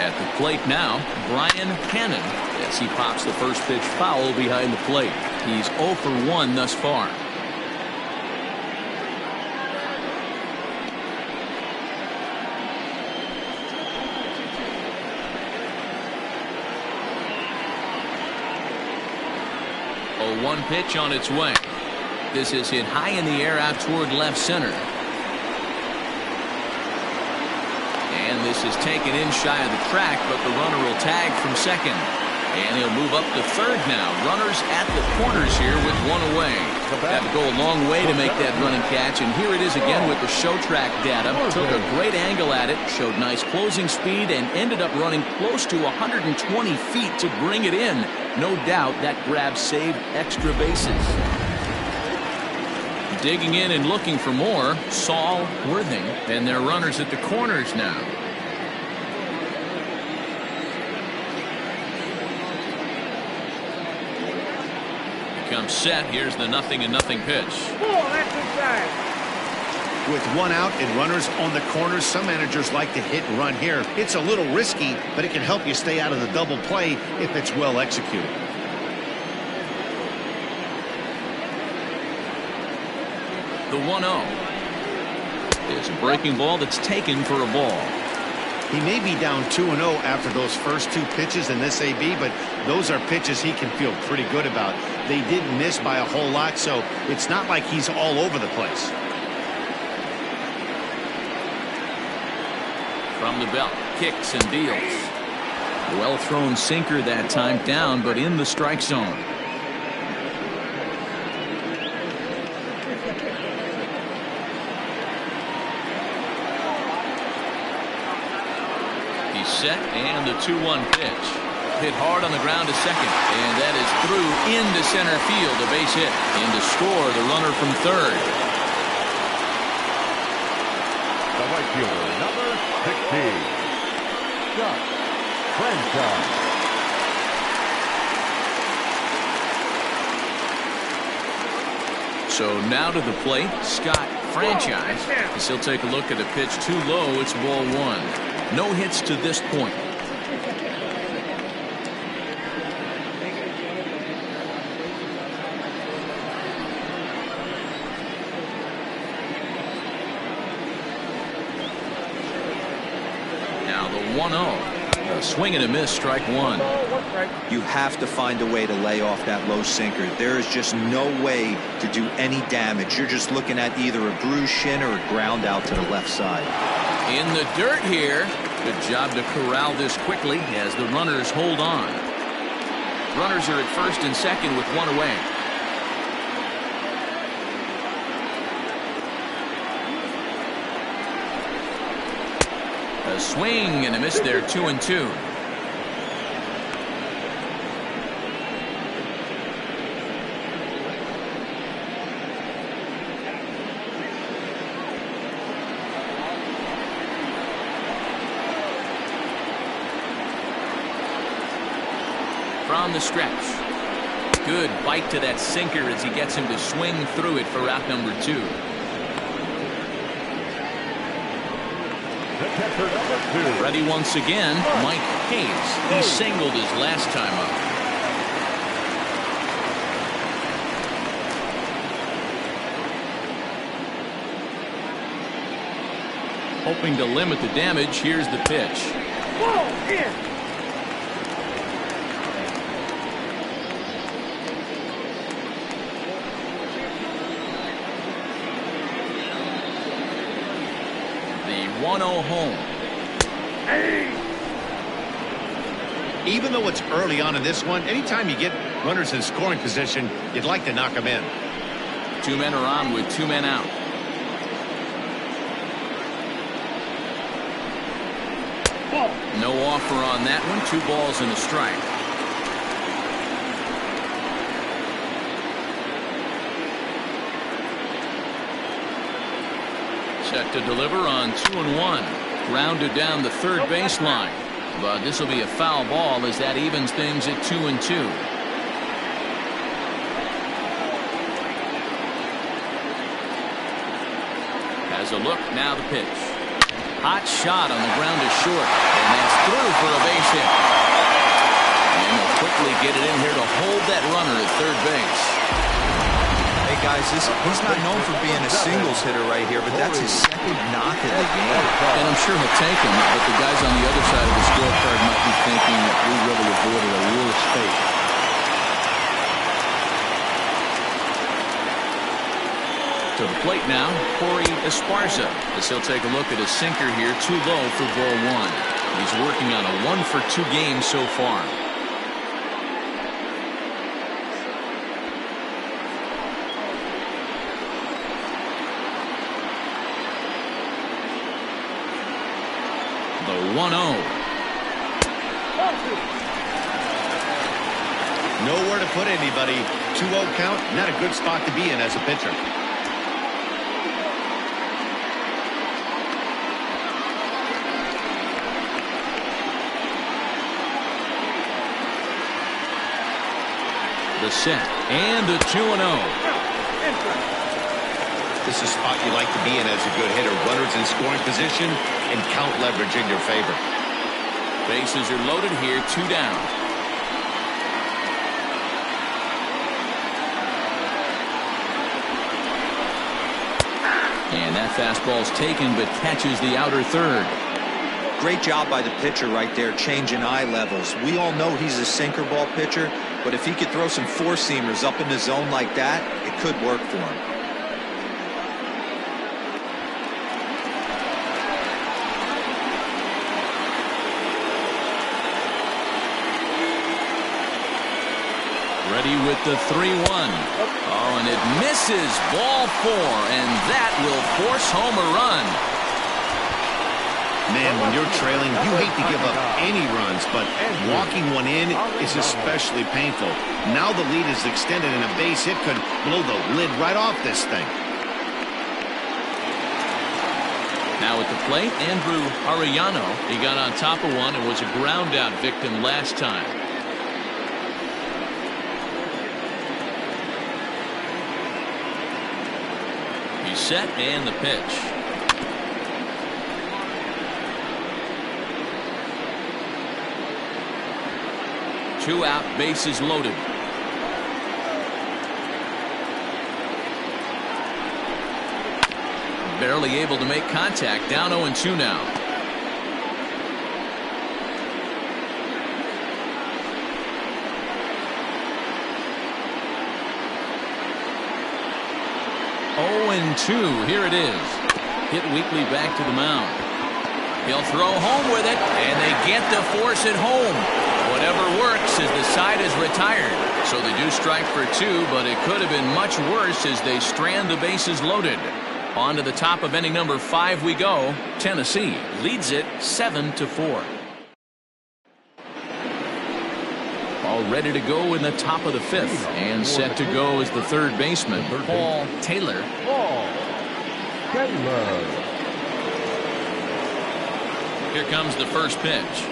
At the plate now, Brian Cannon, as he pops the first pitch foul behind the plate. He's 0 for 1 thus far. A 1 pitch on its way. This is hit high in the air out toward left center. And this is taken in shy of the track, but the runner will tag from second. And he'll move up to third now. Runners at the corners here with 1 away. Had to go a long way to make that running catch, and here it is again with the show track data. Took a great angle at it, showed nice closing speed, and ended up running close to 120 feet to bring it in. No doubt that grab saved extra bases. Digging in and looking for more, Saul Worthing, and their runners at the corners now. Comes set. Here's the 0-0 pitch. That's inside. With 1 out and runners on the corners, some managers like to hit and run here. It's a little risky, but it can help you stay out of the double play if it's well executed. The 1-0 is a breaking ball that's taken for a ball. He may be down 2-0 after those first 2 pitches in this AB, but those are pitches he can feel pretty good about. They didn't miss by a whole lot, so it's not like he's all over the place. From the belt, kicks and deals. Well thrown sinker that time, down but in the strike zone. He's set, and the 2-1 pitch. Hit hard on the ground to second, and that is through into center field, a base hit. And to score, the runner from third. The right fielder, number 16, Scott Franchise. So now to the plate, Scott Franchise. As he'll take a look at a pitch too low, it's ball 1. No hits to this point. Now the 1-0. A swing and a miss, strike 1. You have to find a way to lay off that low sinker. There is just no way to do any damage. You're just looking at either a bruised shin or a ground out to the left side. In the dirt here. Good job to corral this quickly as the runners hold on. Runners are at first and second with 1 away. A swing and a miss there, 2-2. From the stretch. Good bite to that sinker as he gets him to swing through it for out number 2. The catcher, number 2. Ready once again, Mike Hayes. He singled his last time up. Hoping to limit the damage, here's the pitch. Ball in. The 1-0 home. Even though it's early on in this one, anytime you get runners in scoring position, you'd like to knock them in. 2 men are on with 2 men out. No offer on that one. 2 balls and a strike. Set to deliver on 2-1. Grounded down the third baseline. But this will be a foul ball as that evens things at 2-2. Has a look, now the pitch. Hot shot on the ground is short, and that's through for a base hit. And they'll quickly get it in here to hold that runner at third base. Hey guys, he's not known for being a singles hitter right here, but that's his second knock of the game. And I'm sure he'll take him, but the guys on the other side of the scorecard might be thinking that we really avoided a real estate. To the plate now, Corey Esparza, as he'll take a look at his sinker here, too low for ball one. He's working on a 1-for-2 game so far. The 1-0. Nowhere to put anybody. 2-0 count, not a good spot to be in as a pitcher. The set and the 2-0. This is a spot you like to be in as a good hitter. Runners in scoring position and count leverage in your favor. Bases are loaded here, 2 down. And that fastball's taken but catches the outer third. Great job by the pitcher right there, changing eye levels. We all know he's a sinker ball pitcher, but if he could throw some four-seamers up in the zone like that, it could work for him. Ready with the 3-1. Oh, and it misses. Ball 4, and that will force home a run. Man, when you're trailing, you hate to give up any runs, but walking one in is especially painful. Now the lead is extended, and a base hit could blow the lid right off this thing. Now at the plate, Andrew Arellano. He got on top of one and was a ground out victim last time. He's set and the pitch. 2 out, bases loaded. Barely able to make contact. Down 0-2 now. Here it is. Hit weakly back to the mound. He'll throw home with it, and they get to force it home. Whatever works as the side is retired. So they do strike for 2, but it could have been much worse as they strand the bases loaded. On to the top of inning number 5 we go. Tennessee leads it 7-4. All ready to go in the top of the 5th, and set to go is the third baseman, Paul Taylor. Here comes the first pitch.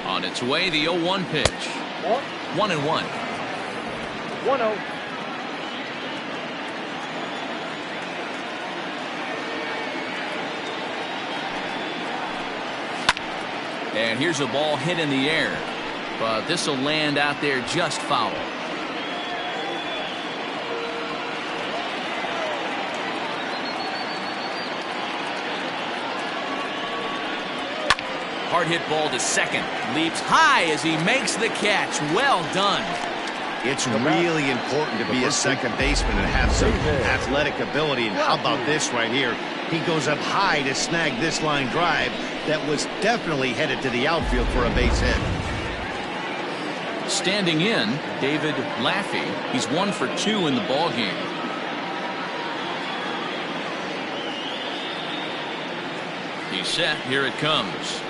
On its way, the 0-1 pitch. 1-1. 1-0. And here's a ball hit in the air, but this will land out there just foul. Hard hit ball to second. Leaps high as he makes the catch. Well done. It's really important to be a second baseman and have some athletic ability. And how about this right here? He goes up high to snag this line drive that was definitely headed to the outfield for a base hit. Standing in, David Laffey. He's 1 for 2 in the ball game. He's set. Here it comes.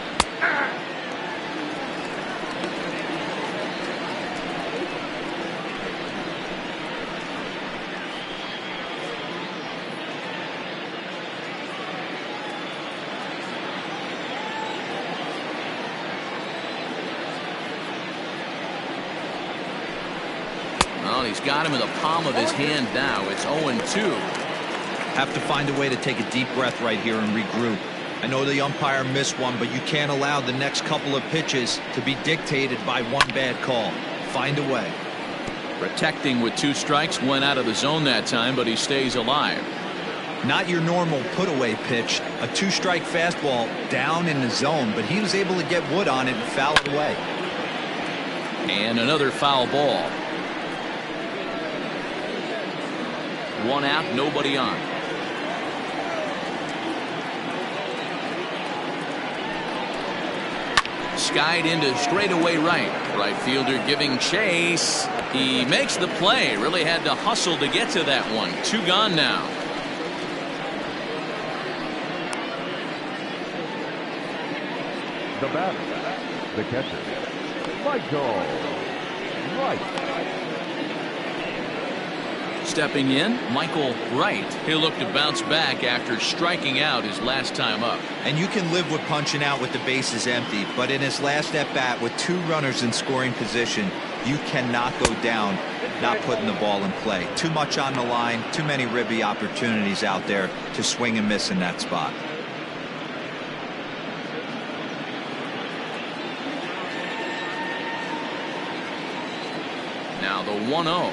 Well, he's got him in the palm of his hand now. It's 0-2. Have to find a way to take a deep breath right here and regroup. I know the umpire missed one, but you can't allow the next couple of pitches to be dictated by one bad call. Find a way. Protecting with 2 strikes, went out of the zone that time, but he stays alive. Not your normal put-away pitch. A 2-strike fastball down in the zone, but he was able to get wood on it and foul it away. And another foul ball. 1 out, nobody on. Skied into straightaway right. Right fielder giving chase. He makes the play. Really had to hustle to get to that one. 2 gone now. The batter, the catcher, Michael Wright. Stepping in, Michael Wright. He'll look to bounce back after striking out his last time up. And you can live with punching out with the bases empty, but in his last at bat with 2 runners in scoring position, you cannot go down not putting the ball in play. Too much on the line, too many ribby opportunities out there to swing and miss in that spot. Now the 1-0.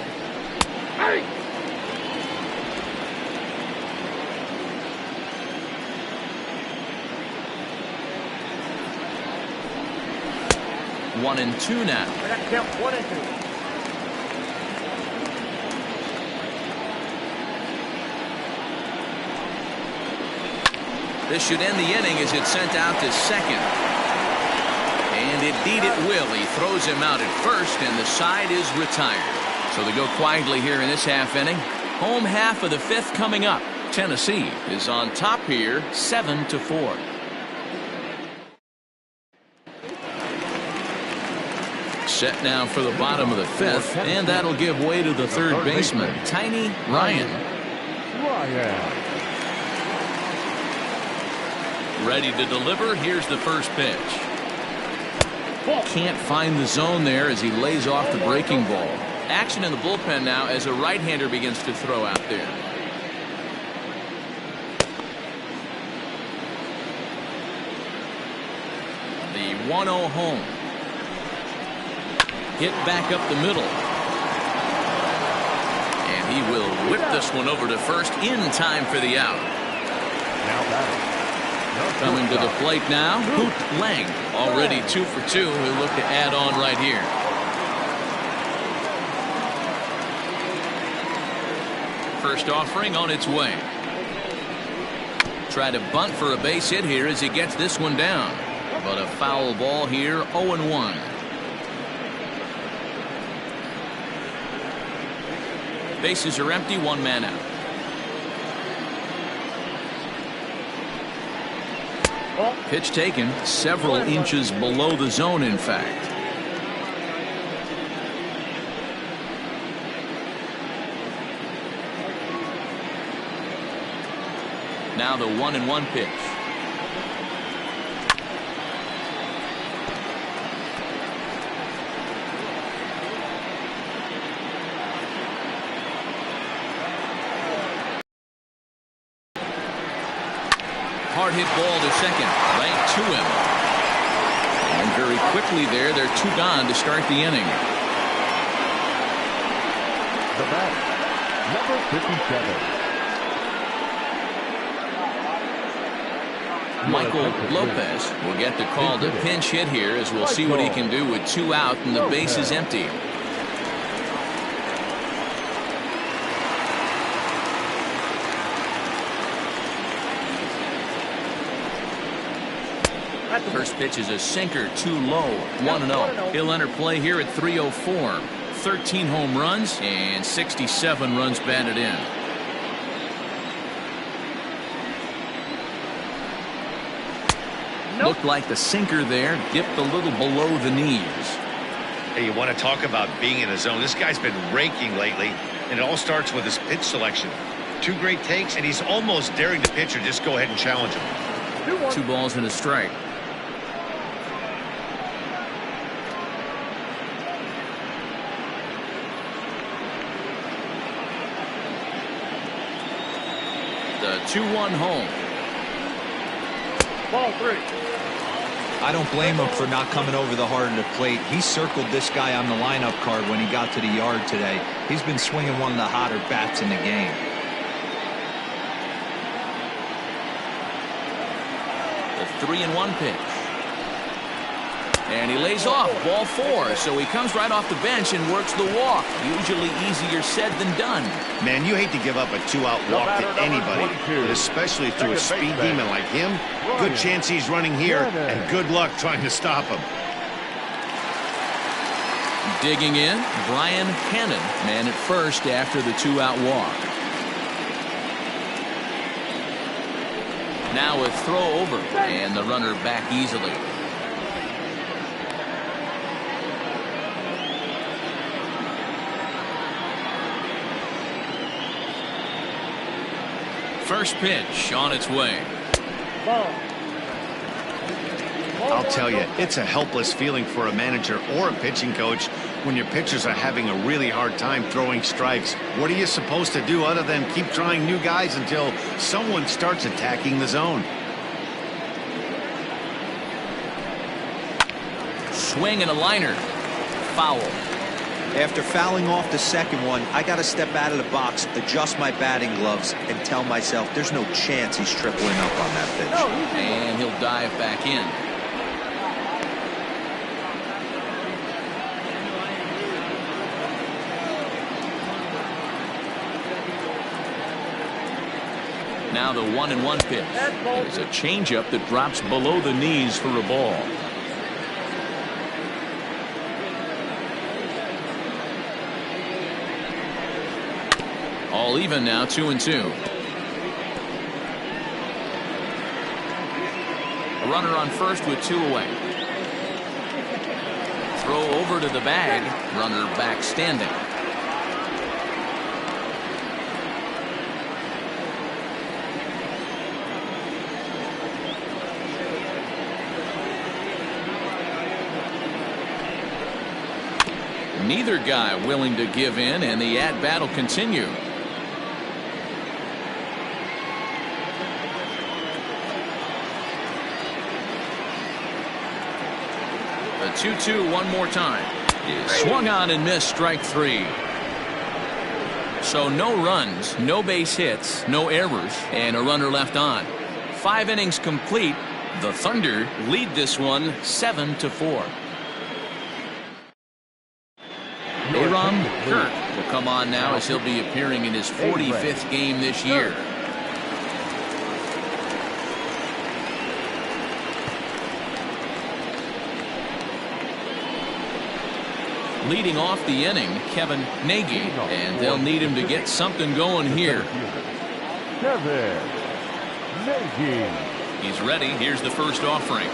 Hey! One and 2 now. That count 1 and 2. This should end the inning as it's sent out to second. And indeed it will. He throws him out at first, and the side is retired. So they go quietly here in this half inning. Home half of the 5th coming up. Tennessee is on top here, 7-4. Set now for the bottom of the 5th, and that'll give way to the 3rd baseman, Tiny Ryan. Ready to deliver. Here's the first pitch. Can't find the zone there as he lays off the breaking ball. Action in the bullpen now as a right-hander begins to throw out there. The 1-0 home. Hit back up the middle. And he will whip this one over to first in time for the out. Now batting. Coming to the plate now, Hoot Lang. Already 2 for 2. He'll look to add on right here. First offering on its way. Try to bunt for a base hit here as he gets this one down. But a foul ball here, 0-1. Bases are empty, 1 man out. Pitch taken several inches below the zone, in fact. Now the 1-1 pitch. Hard hit ball to second, right to him. And very quickly there, they're 2 gone to start the inning. The bat, number 57. Michael Lopez will get the call to pinch hit here as we'll see what he can do with 2 out and the base is empty. First pitch is a sinker, too low, 1-0. He'll enter play here at 304. 13 home runs and 67 runs batted in. Looked like the sinker there dipped a little below the knees. Hey, you want to talk about being in the zone? This guy's been raking lately, and it all starts with his pitch selection. 2 great takes, and he's almost daring the pitcher just go ahead and challenge him. 2 balls and a strike. The 2-1 home. Ball 3. I don't blame him for not coming over the heart of the plate. He circled this guy on the lineup card when he got to the yard today. He's been swinging one of the hotter bats in the game. The 3-1 pitch. And he lays off, ball 4. So he comes right off the bench and works the walk. Usually easier said than done. Man, you hate to give up a 2-out walk to anybody, but especially to a speed demon like him. Good chance he's running here, and good luck trying to stop him. Digging in, Brian Hannon, man at first after the 2-out walk. Now a throw over, and the runner back easily. First pitch on its way. Ball. I'll tell you, it's a helpless feeling for a manager or a pitching coach when your pitchers are having a really hard time throwing strikes. What are you supposed to do other than keep trying new guys until someone starts attacking the zone? Swing and a liner. Foul. After fouling off the second one, I got to step out of the box, adjust my batting gloves, and tell myself there's no chance he's tripling up on that pitch. And he'll dive back in. Now the 1-1 pitch. There's a changeup that drops below the knees for a ball. All even now, 2-2. A runner on first with 2 away. Throw over to the bag. Runner back standing. Neither guy willing to give in, and the at-bat will continue. The 2-2 one more time. Swung on and missed, strike 3. So no runs, no base hits, no errors, and a runner left on. 5 innings complete. The Thunder lead this one 7-4. Aram Kirk will come on now as he'll be appearing in his 45th game this year. Leading off the inning, Kevin Nagy, and they'll need him to get something going here. Kevin Nagy. He's ready. Here's the first offering.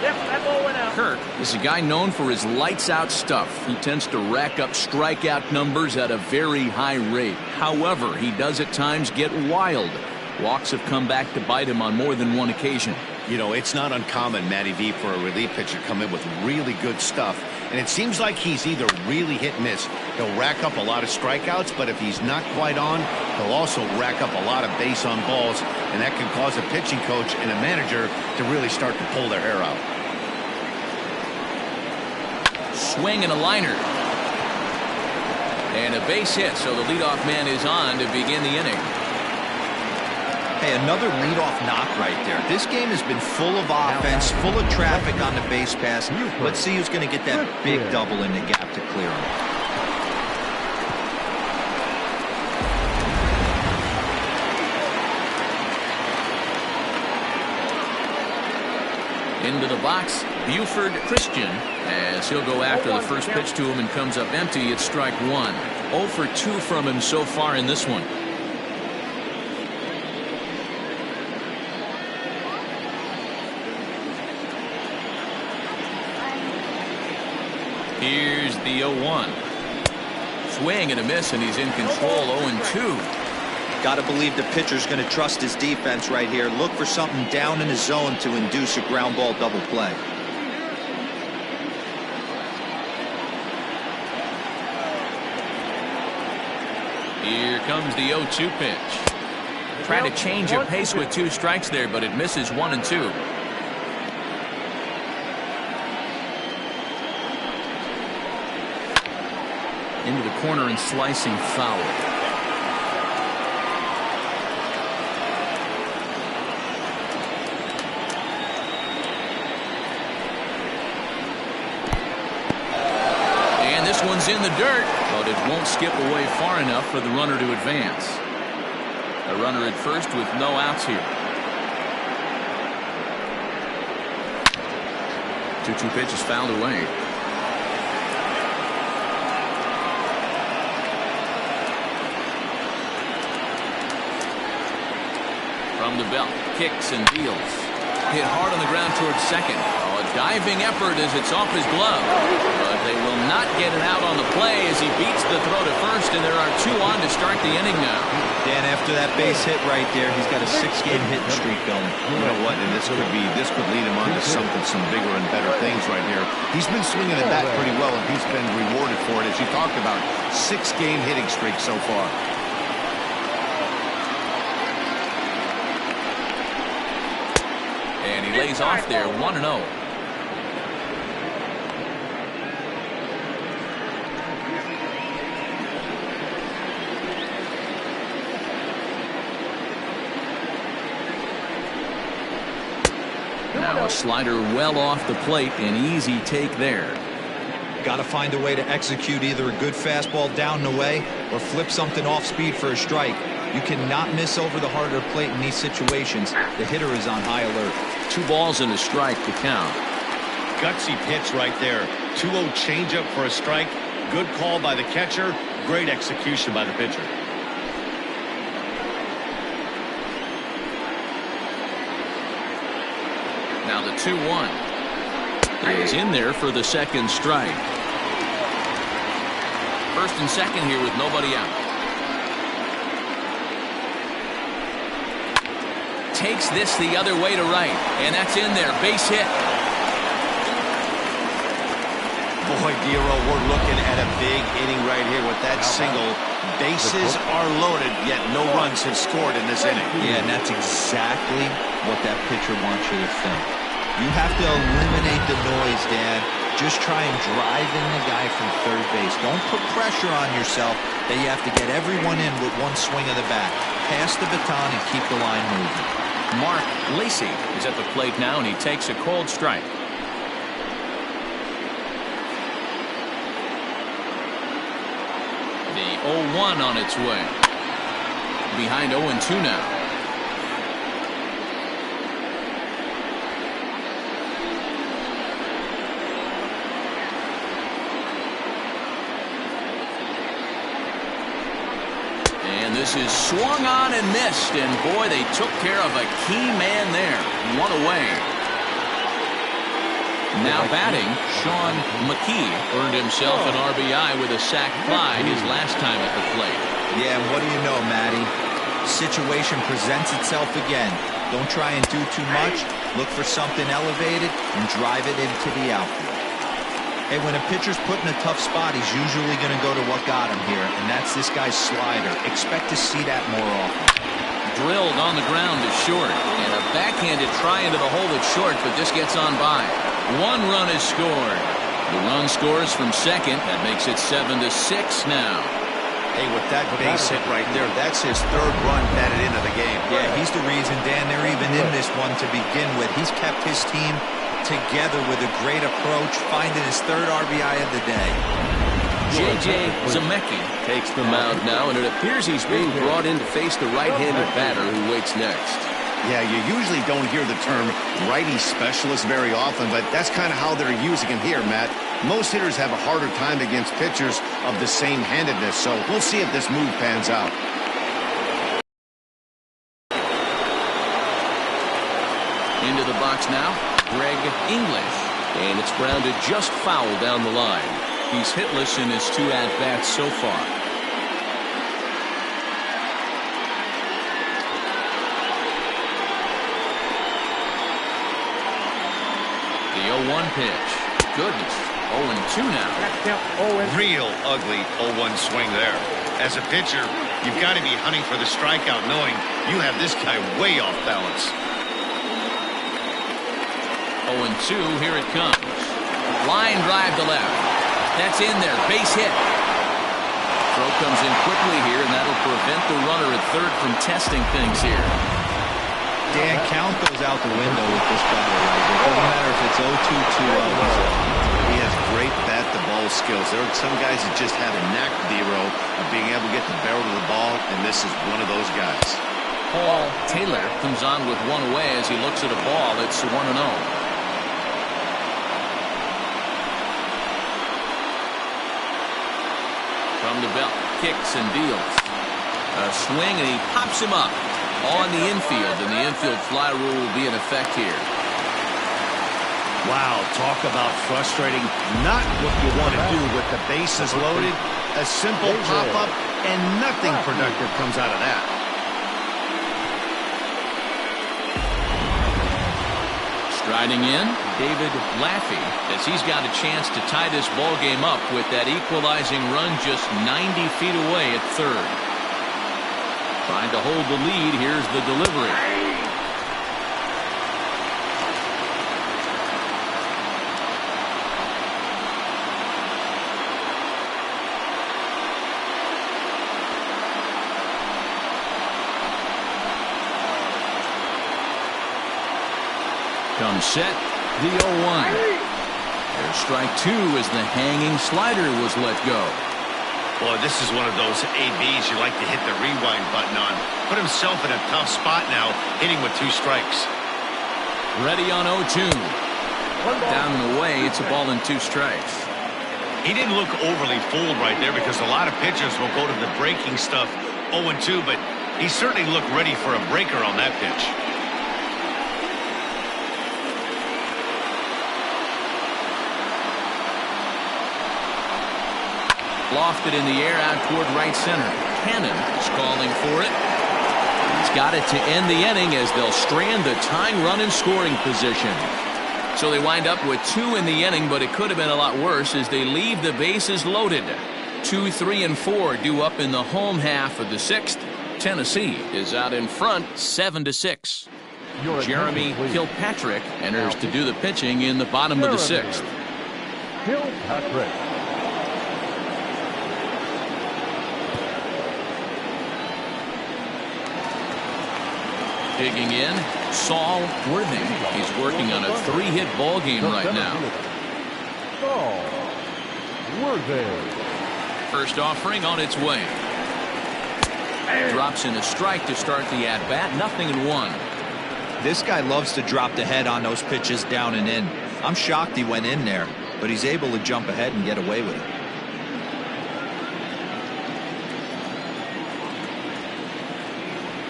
Yep, that ball went out. Kirk is a guy known for his lights-out stuff. He tends to rack up strikeout numbers at a very high rate. However, he does at times get wild. Walks have come back to bite him on more than one occasion. You know, it's not uncommon, Matty V, for a relief pitcher to come in with really good stuff. And it seems like he's either really hit and miss. He'll rack up a lot of strikeouts, but if he's not quite on, he'll also rack up a lot of base on balls. And that can cause a pitching coach and a manager to really start to pull their hair out. Swing and a liner. And a base hit, so the leadoff man is on to begin the inning. Hey, another leadoff knock right there. This game has been full of offense, full of traffic on the base pass. Let's see who's going to get that big double in the gap to clear him. Into the box, Buford Christian, as he'll go after the first pitch to him and comes up empty. It's strike 1. 0 for 2 from him so far in this one. Here's the 0-1. Swing and a miss, and he's in control. 0-2. Got to believe the pitcher's going to trust his defense right here. Look for something down in his zone to induce a ground ball double play. Here comes the 0-2 pitch. Tried to change a pace with 2 strikes there, but it misses 1 and 2. Into the corner and slicing foul. And this one's in the dirt, but it won't skip away far enough for the runner to advance. A runner at first with no outs here. 2-2 pitch is fouled away. From the belt, kicks and deals. Hit hard on the ground towards second. Oh, a diving effort as it's off his glove. But they will not get it out on the play as he beats the throw to first, and there are 2 on to start the inning now. Dan, after that base hit right there, he's got a 6-game hitting streak going. You know what? And this could lead him on to some bigger and better things right here. He's been swinging at that pretty well, and he's been rewarded for it, as you talked about. 6-game hitting streak so far. And he lays off there, 1-0. Now a slider well off the plate, an easy take there. Got to find a way to execute either a good fastball down and away or flip something off speed for a strike. You cannot miss over the harder plate in these situations. The hitter is on high alert. 2 balls and a strike to count. Gutsy pitch right there. 2-0 changeup for a strike. Good call by the catcher. Great execution by the pitcher. Now the 2-1 is in there for the second strike. First and second here with nobody out. Takes this the other way to right, and that's in there. Base hit. Boy, Dero, we're looking at a big inning right here with that single. Bases are loaded, yet no runs have scored in this inning. Yeah, and that's exactly what that pitcher wants you to think. You have to eliminate the noise, Dan. Just try and drive in the guy from third base. Don't put pressure on yourself that you have to get everyone in with one swing of the bat. Pass the baton and keep the line moving. Mark Lacey is at the plate now, and he takes a cold strike. The 0-1 on its way. Behind 0-2 now. And this is swung on and missed, and boy, they took care of a key man there. 1 away. Now batting, Sean McKee earned himself an RBI with a sac fly his last time at the plate. Yeah, and what do you know, Matty? Situation presents itself again. Don't try and do too much. Look for something elevated and drive it into the outfield. Hey, when a pitcher's put in a tough spot, he's usually going to go to what got him here, and that's this guy's slider. Expect to see that more often. Drilled on the ground to short, and a backhanded try into the hole at short, but this gets on by. 1 run is scored. The run scores from second. That makes it 7-6 now. Hey, with that base hit right there, that's his 3rd run batted into the game. Yeah, he's the reason, Dan, they're even in this one to begin with. He's kept his team together with a great approach, finding his 3rd RBI of the day. J.J. Zemecki takes the mound now, and it appears he's being brought in to face the right-handed batter who waits next. Yeah, you usually don't hear the term righty specialist very often, but that's kind of how they're using him here, Matt. Most hitters have a harder time against pitchers of the same handedness, so we'll see if this move pans out. Into the box now, Greg English, and it's grounded just foul down the line. He's hitless in his 2 at-bats so far. The 0-1 pitch. Goodness. 0-2 now. Real ugly 0-1 swing there. As a pitcher, You've got to be hunting for the strikeout knowing you have this guy way off balance. 0-2, here it comes. Line drive to left. That's in there, base hit. Throw comes in quickly here, and that'll prevent the runner at third from testing things here. Dan, count those out the window with this batter right there. It doesn't matter if it's 0-2, 2-0. He has great bat-to-ball skills. There are some guys that just have a knack, Dero, of being able to get the barrel of the ball, and this is one of those guys. Paul Taylor comes on with one away as he looks at a ball. It's 1-0. From the belt, kicks and deals. A swing, and he pops him up on the infield, and the infield fly rule will be in effect here. Wow, talk about frustrating. Not what you want to do with the bases loaded. A simple pop-up, and nothing productive comes out of that. Striding in, David Laffey, as he's got a chance to tie this ball game up with that equalizing run just 90 feet away at third. Trying to hold the lead. Here's the delivery. Comes set, the 0-1. There's strike two as the hanging slider was let go. Boy, this is one of those ABs you like to hit the rewind button on. Put himself in a tough spot now, hitting with 2 strikes. Ready on 0-2. Down and away, it's a ball and 2 strikes. He didn't look overly fooled right there because a lot of pitchers will go to the breaking stuff 0-2, but he certainly looked ready for a breaker on that pitch. Lofted in the air out toward right center. Cannon is calling for it. He's got it to end the inning as they'll strand the tying run in scoring position. So they wind up with 2 in the inning, but it could have been a lot worse as they leave the bases loaded. 2, 3, and 4 due up in the home half of the 6th. Tennessee is out in front 7-6. Jeremy Kilpatrick enters to do the pitching in the bottom of the 6th. Kilpatrick. Digging in, Saul Worthing. He's working on a 3-hit ball game right now. Saul Worthing. First offering on its way. Drops in a strike to start the at-bat. 0-1. This guy loves to drop the head on those pitches down and in. I'm shocked he went in there, but he's able to jump ahead and get away with it.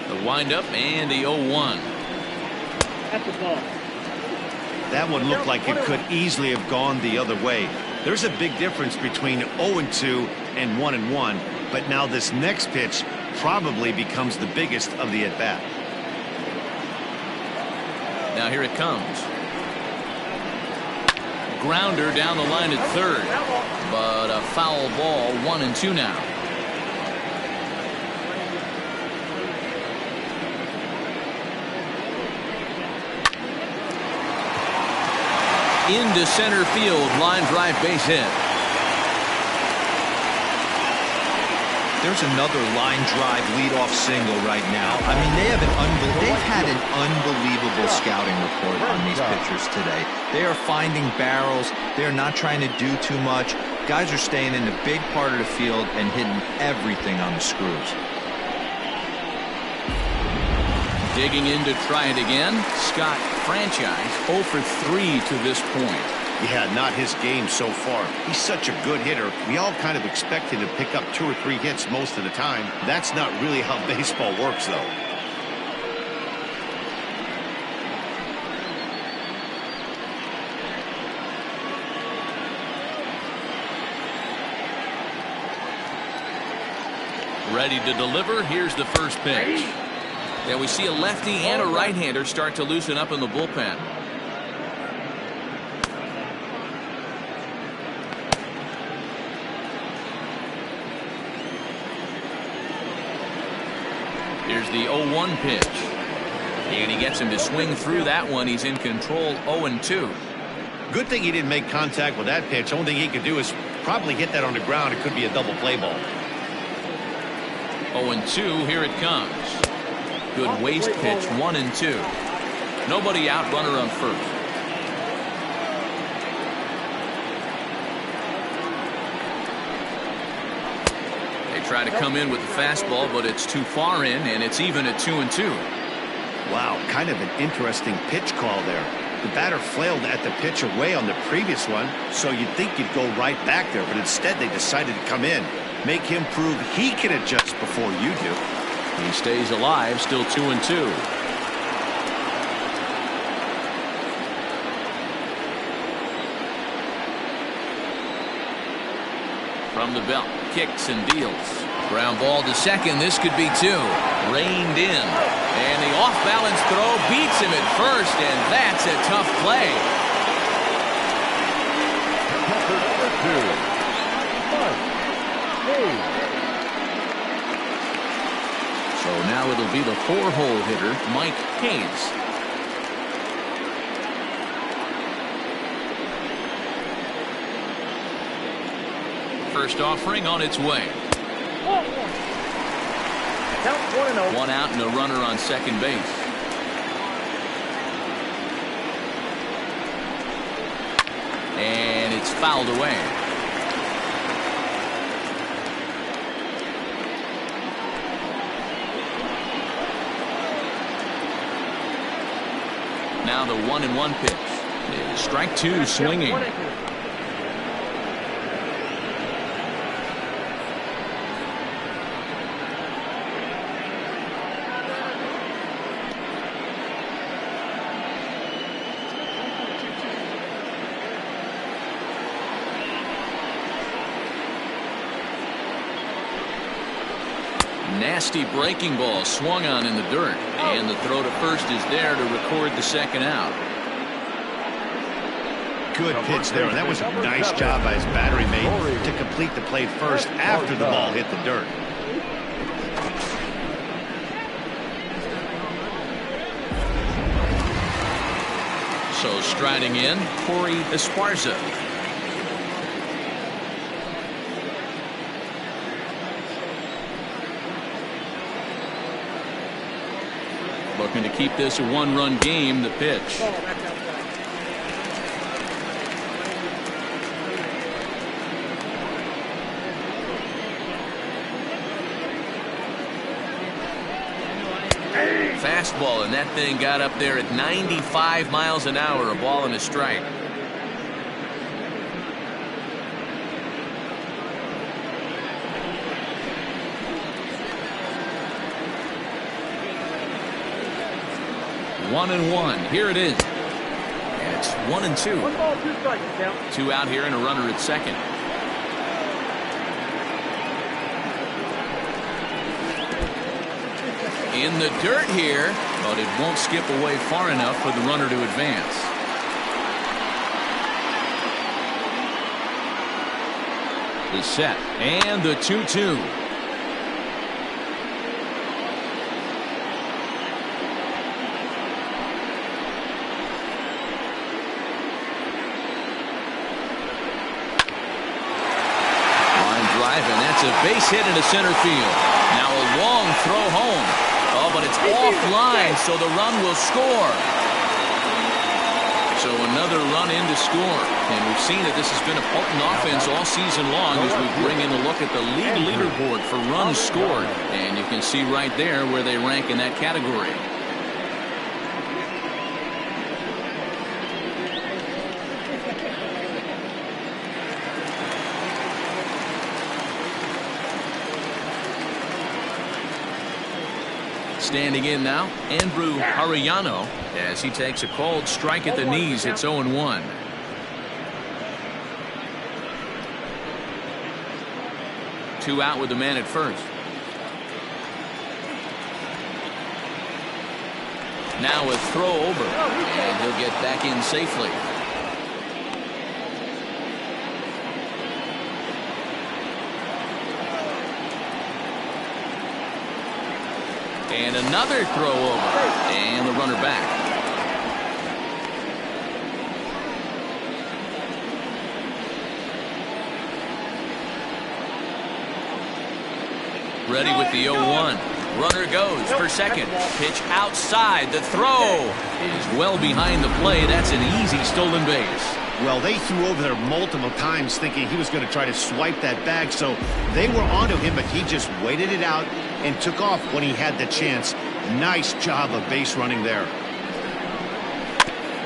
The windup and the 0-1. At the ball. That one looked like it could easily have gone the other way. There's a big difference between 0-2 and 1-1, but now this next pitch probably becomes the biggest of the at-bat. Now here it comes. Grounder down the line at third, but a foul ball. 1-2 now. Into center field, line drive, base hit. There's another line drive leadoff single right now. I mean, they've had an unbelievable scouting report on these pitchers today. They are finding barrels. They're not trying to do too much. Guys are staying in the big part of the field and hitting everything on the screws. Digging in to try it again. Scott Franchise 0 for 3 to this point. Yeah, not his game so far. He's such a good hitter. We all kind of expect him to pick up 2 or 3 hits most of the time. That's not really how baseball works, though. Ready to deliver. Here's the first pitch. Yeah, we see a lefty and a right-hander start to loosen up in the bullpen. Here's the 0-1 pitch. And he gets him to swing through that one. He's in control, 0-2. Good thing he didn't make contact with that pitch. Only thing he could do is probably hit that on the ground. It could be a double play ball. 0-2, here it comes. Good waste pitch, 1-2. Nobody out, runner on first. They try to come in with the fastball, but it's too far in, and it's even at 2-2. Wow, kind of an interesting pitch call there. The batter flailed at the pitch away on the previous one, so you'd think you'd go right back there, but instead they decided to come in, make him prove he can adjust before you do. He stays alive, still 2-2. From the belt, kicks and deals. Ground ball to second. This could be two. Reined in. And the off-balance throw beats him at first, and that's a tough play. Catcher number 2, Mike Hayes. So now it'll be the 4-hole hitter, Mike Hayes. First offering on its way. Count 1-0. One out and a runner on second base. And it's fouled away. Now the 1-1 pitch. Strike two, swinging. Nasty breaking ball swung on in the dirt, and the throw to first is there to record the second out. Good pitch there, and that was a nice job by his battery mate to complete the play first after the ball hit the dirt. So striding in, Corey Esparza. Looking to keep this a one-run game. The pitch. Fastball, and that thing got up there at 95 miles an hour. A ball and a strike. One and one. Here it is. And it's 1-2. 1 ball, 2 strikes, count. Two out here and a runner at second. In the dirt here, but it won't skip away far enough for the runner to advance. The set and the 2-2. And that's a base hit into center field. Now a long throw home. Oh, but it's offline, so the run will score. So another run in to score. And we've seen that this has been a potent offense all season long as we bring in a look at the league leaderboard for runs scored. And you can see right there where they rank in that category. Standing in now, Andrew Arellano, as he takes a cold strike at the knees. It's 0-1. Two out with the man at first. Now a throw over, and he'll get back in safely. And another throw over. And the runner back. Ready with the 0-1. Runner goes for second. Pitch outside. The throw is well behind the play. That's an easy stolen base. Well, they threw over there multiple times thinking he was going to try to swipe that bag, so they were onto him, but he just waited it out and took off when he had the chance. Nice job of base running there.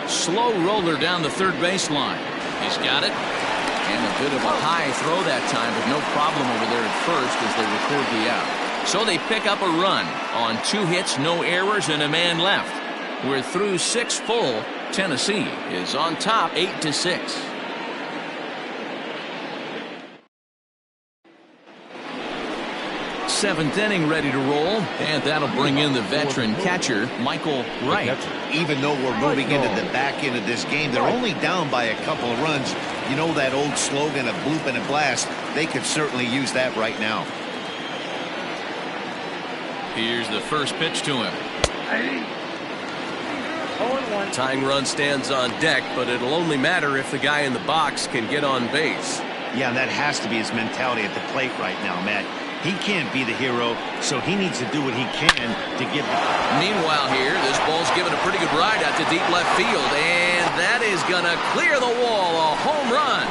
Slow roller down the third baseline. He's got it. And a bit of a high throw that time, but no problem over there at first as they record the out. So they pick up a run on 2 hits, no errors, and a man left. We're through 6 full. Tennessee is on top 8-6. Seventh inning ready to roll, and that'll bring in the veteran catcher, Michael Wright. Even though we're moving into the back end of this game, they're only down by a couple of runs. You know that old slogan, a bloop and a blast. They could certainly use that right now. Here's the first pitch to him. 0-1. Tying run stands on deck, but it'll only matter if the guy in the box can get on base. Yeah, and that has to be his mentality at the plate right now, Matt. He can't be the hero, so he needs to do what he can to get. Meanwhile here, this ball's given a pretty good ride out to deep left field, and that is going to clear the wall. A home run.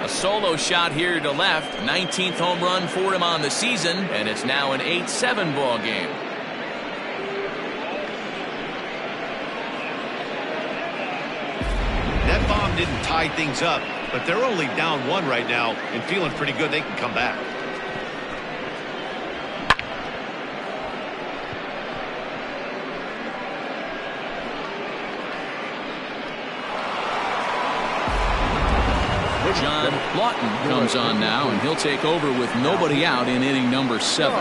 A solo shot here to left. 19th home run for him on the season, and it's now an 8-7 ball game. That bomb didn't tie things up, but they're only down 1 right now and feeling pretty good they can come back. John Lawton comes on now, and he'll take over with nobody out in inning number 7.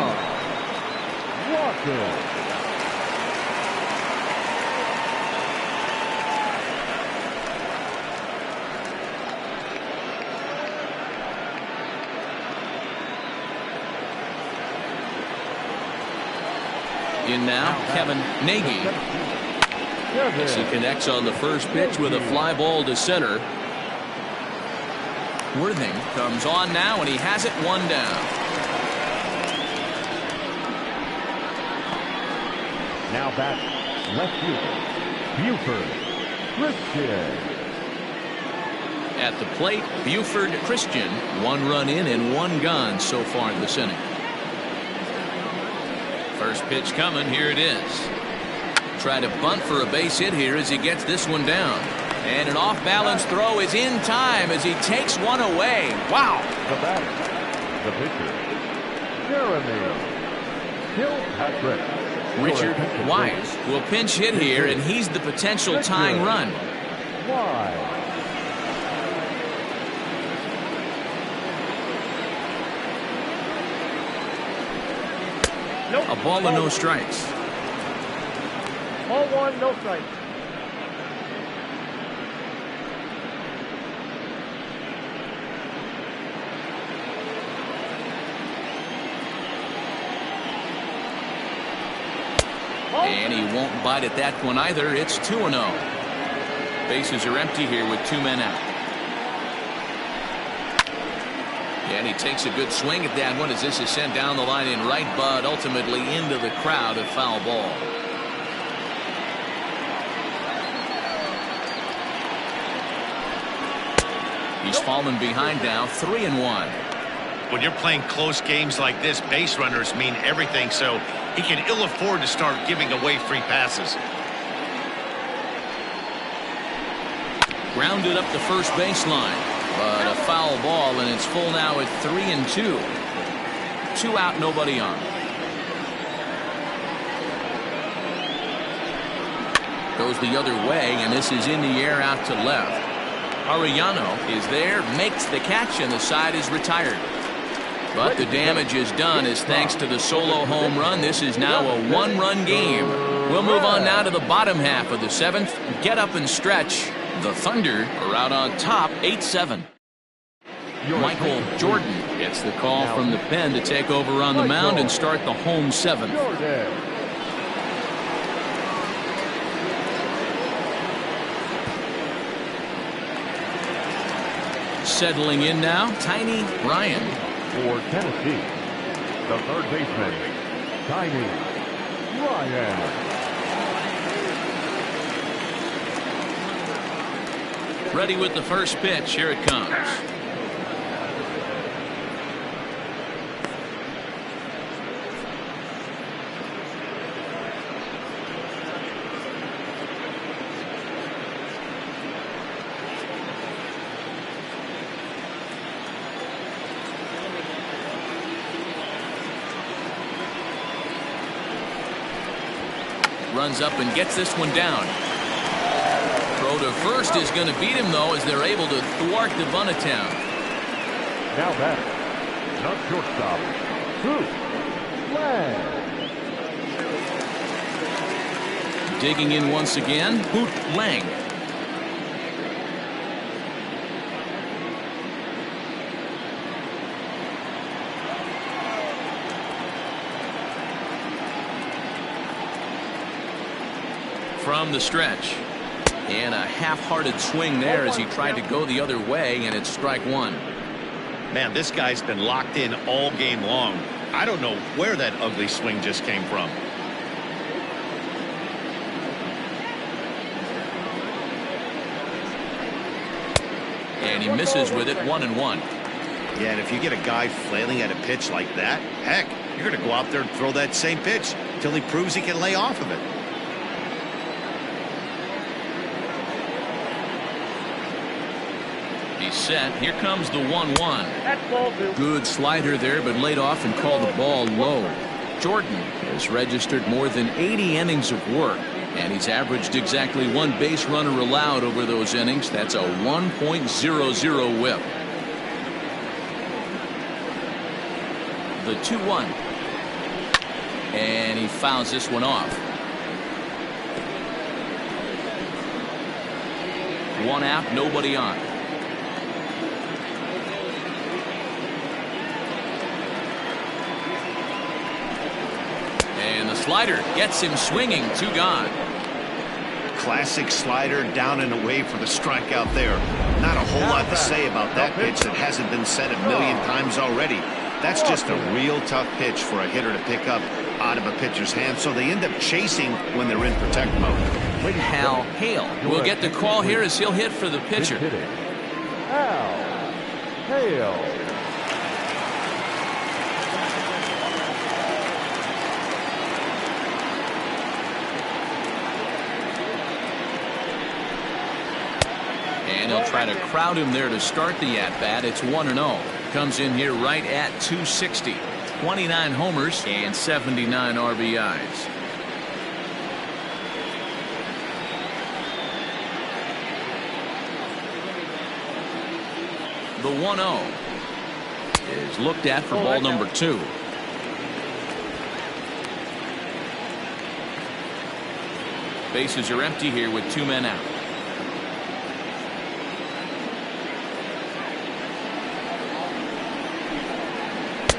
In now, Kevin Nagy. As he connects on the first pitch with a fly ball to center. Worthing comes on now, and he has it 1 down. Now back, left field, Buford Christian. At the plate, Buford Christian. 1 run in and 1 gone so far this inning. First pitch coming. Here it is. Try to bunt for a base hit here as he gets this one down. And an off-balance throw is in time as he takes one away. Wow. The batter, the pitcher, Jeremy Kilpatrick. Richard Wise will pinch hit here, and he's the potential tying run. Wise. A ball and no strikes. Ball 1, no strikes. And he won't bite at that one either. It's 2-0. Bases are empty here with 2 men out. And he takes a good swing at that one as this is sent down the line in right, but ultimately into the crowd, a foul ball. He's fallen behind now, 3-1. When you're playing close games like this, base runners mean everything, so he can ill afford to start giving away free passes. Grounded up the first baseline, but a foul ball, and it's full now at 3-2. 2 out, nobody on. Goes the other way, and this is in the air out to left. Arellano is there, makes the catch, and the side is retired. But the damage is done as thanks to the solo home run, this is now a 1-run game. We'll move on now to the bottom half of the 7th. Get up and stretch The Thunder are out on top 8-7. Michael Jordan gets the call from the pen to take over on the mound and start the home seventh. Settling in now, Tiny Ryan. For Tennessee, the third baseman, Tiny Ryan. Ready with the first pitch. Here it comes. Runs up and gets this one down. Throw to first is going to beat him, though, as they're able to thwart the bunt attempt. Now batter, not shortstop, Hoot Lang. Digging in once again, Hoot Lang. From the stretch. And a half-hearted swing there as he tried to go the other way, and it's strike one. Man, this guy's been locked in all game long. I don't know where that ugly swing just came from. And he misses with it, 1-1. Yeah, and if you get a guy flailing at a pitch like that, heck, you're going to go out there and throw that same pitch until he proves he can lay off of it. He's set. Here comes the 1-1. That's ball two. Good slider there, but laid off and called the ball low. Jordan has registered more than 80 innings of work, and he's averaged exactly one base runner allowed over those innings. That's a 1.00 whip. The 2-1. And he fouls this one off. One out, nobody on. And the slider gets him swinging, 2 gone. Classic slider down and away for the strikeout there. Not a whole lot to say about that pitch that hasn't been said a million times already. That's just a real tough pitch for a hitter to pick up out of a pitcher's hand, so they end up chasing when they're in protect mode. Hal Hale will get the call here as he'll hit for the pitcher. Hal Hale. And he'll try to crowd him there to start the at-bat. It's 1-0. Comes in here right at 260. 29 homers and 79 RBIs. The 1-0 is looked at for ball number 2. Bases are empty here with 2 men out.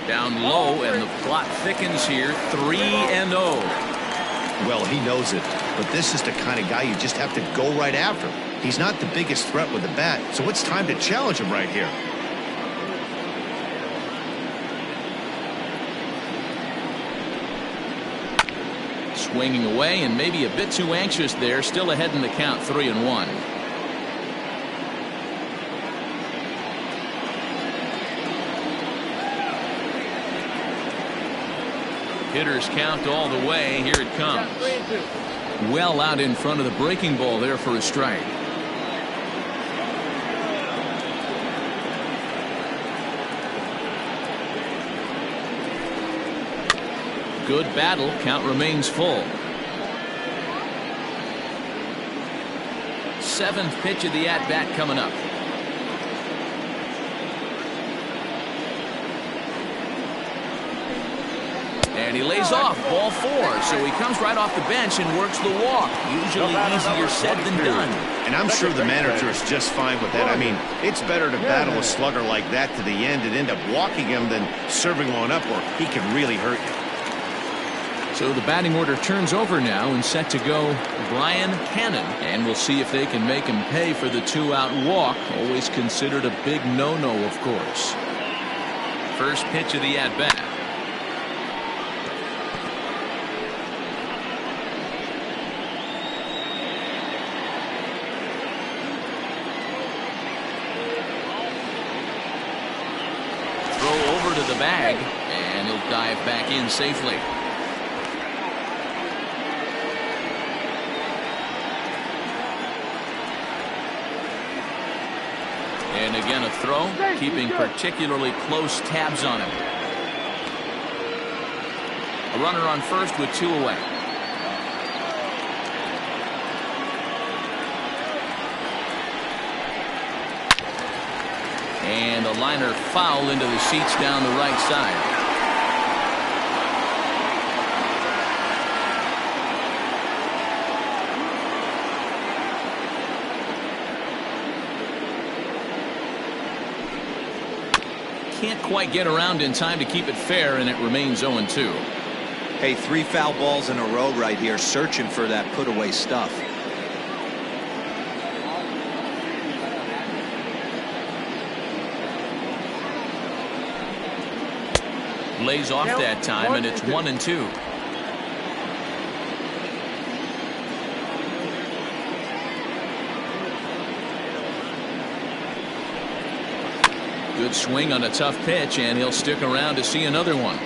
Down low, and the plot thickens here. 3-0. Well, he knows it, but this is the kind of guy you just have to go right after. He's not the biggest threat with the bat, so it's time to challenge him right here. Swinging away, and maybe a bit too anxious there. Still ahead in the count, 3-1. Hitters count all the way. Here it comes. Well out in front of the breaking ball there for a strike. Good battle. Count remains full. 7th pitch of the at-bat coming up. And he lays off, ball 4. So he comes right off the bench and works the walk. Usually easier said than done. And I'm sure the manager is just fine with that. I mean, it's better to battle a slugger like that to the end and end up walking him than serving one up where he can really hurt you. So the batting order turns over now and set to go Brian Cannon. And we'll see if they can make him pay for the 2-out walk. Always considered a big no-no, of course. First pitch of the at-bat. Throw over to the bag, and he'll dive back in safely. And again a throw, keeping particularly close tabs on him. A runner on first with 2 away. And a liner foul into the seats down the right side. Can't quite get around in time to keep it fair, and it remains 0-2. Hey, 3 foul balls in a row right here, searching for that put-away stuff. Lays off that time, and it's 1-2. Good swing on a tough pitch, and he'll stick around to see another one.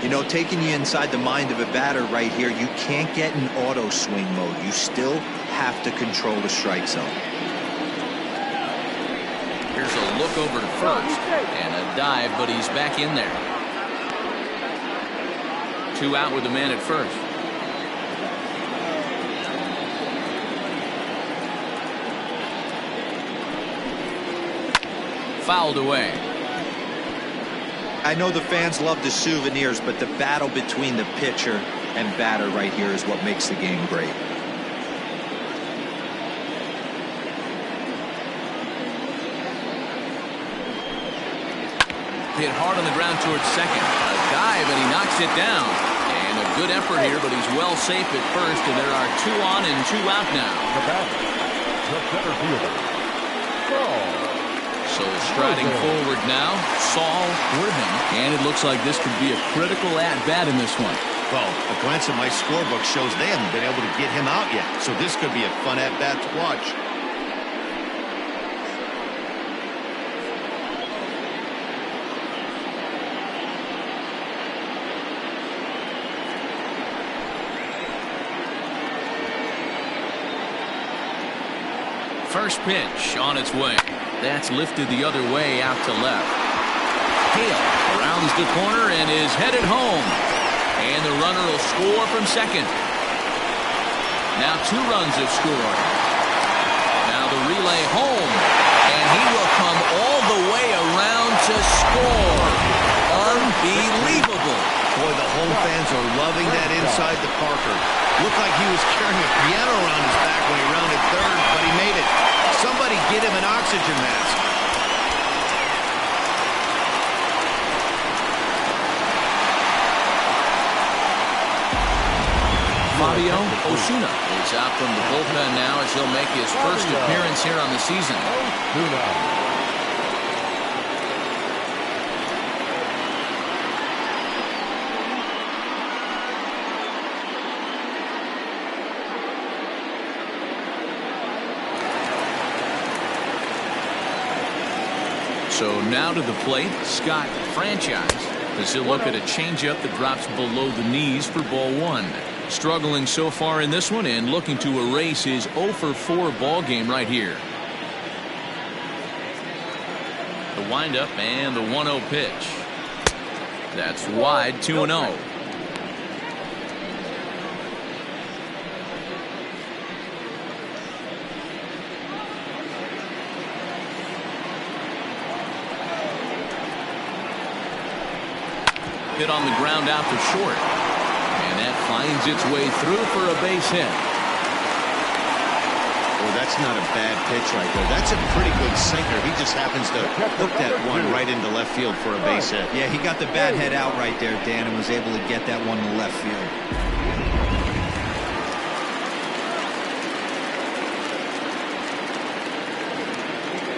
You know, taking you inside the mind of a batter right here, you can't get in auto swing mode. You still have to control the strike zone. Here's a look over to first, and a dive, but he's back in there. 2 out with the man at first. Fouled away. I know the fans love the souvenirs, but the battle between the pitcher and batter right here is what makes the game great. Hit hard on the ground towards second. A dive, and he knocks it down. And a good effort here, but he's well safe at first, and there are 2 on and 2 out now. The batter, the center fielder, Saul. So striding forward now, Saul Worthing. And it looks like this could be a critical at-bat in this one. Well, a glance at my scorebook shows they haven't been able to get him out yet. So this could be a fun at-bat to watch. First pitch on its way. That's lifted the other way out to left. Hale rounds the corner and is headed home. And the runner will score from second. Now 2 runs have scored. Now the relay home. And he will come all the way around to score. Unbelievable. Boy, the home fans are loving that inside the Parker. Looked like he was carrying a piano around his back when he rounded third, but he made it. Somebody get him an oxygen mask. Fabio Osuna is out from the bullpen now as he'll make his first appearance here on the season. So now to the plate, Scott Franchise, as he'll look at a changeup that drops below the knees for ball 1. Struggling so far in this one and looking to erase his 0 for 4 ball game right here. The windup and the 1-0 pitch. That's wide, 2-0. Hit on the ground out to short. And that finds its way through for a base hit. Well, that's not a bad pitch right there. That's a pretty good sinker. He just happens to hook that one right into left field for a base hit. Yeah, he got the bat head out right there, Dan, and was able to get that one to left field.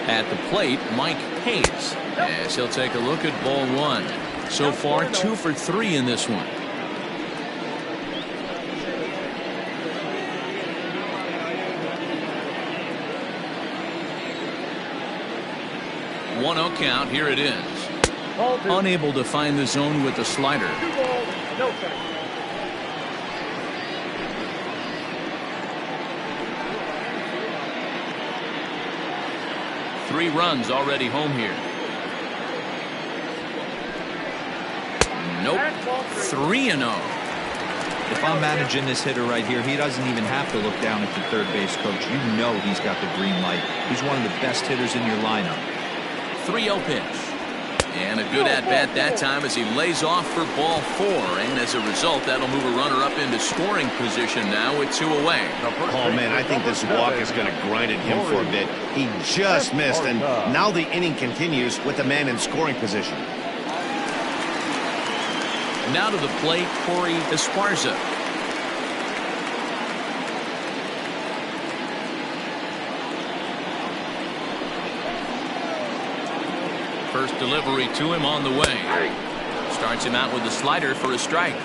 At the plate, Mike Hayes, as he'll take a look at ball one. So far, 2 for 3 in this one. One-0 count. Here it is. Unable to find the zone with the slider. 2 balls, no strikes. Three runs already home here. Nope. 3-0. If I'm managing this hitter right here, he doesn't even have to look down at the third base coach. You know he's got the green light. He's one of the best hitters in your lineup. 3-0 pitch. And a good at-bat that time as he lays off for ball 4. And as a result, that'll move a runner up into scoring position now with 2 away. Oh, man, I think this walk is going to grind at him for a bit. He just missed, and now the inning continues with the man in scoring position. Now to the plate, Corey Esparza. First delivery to him on the way. Starts him out with the slider for a strike.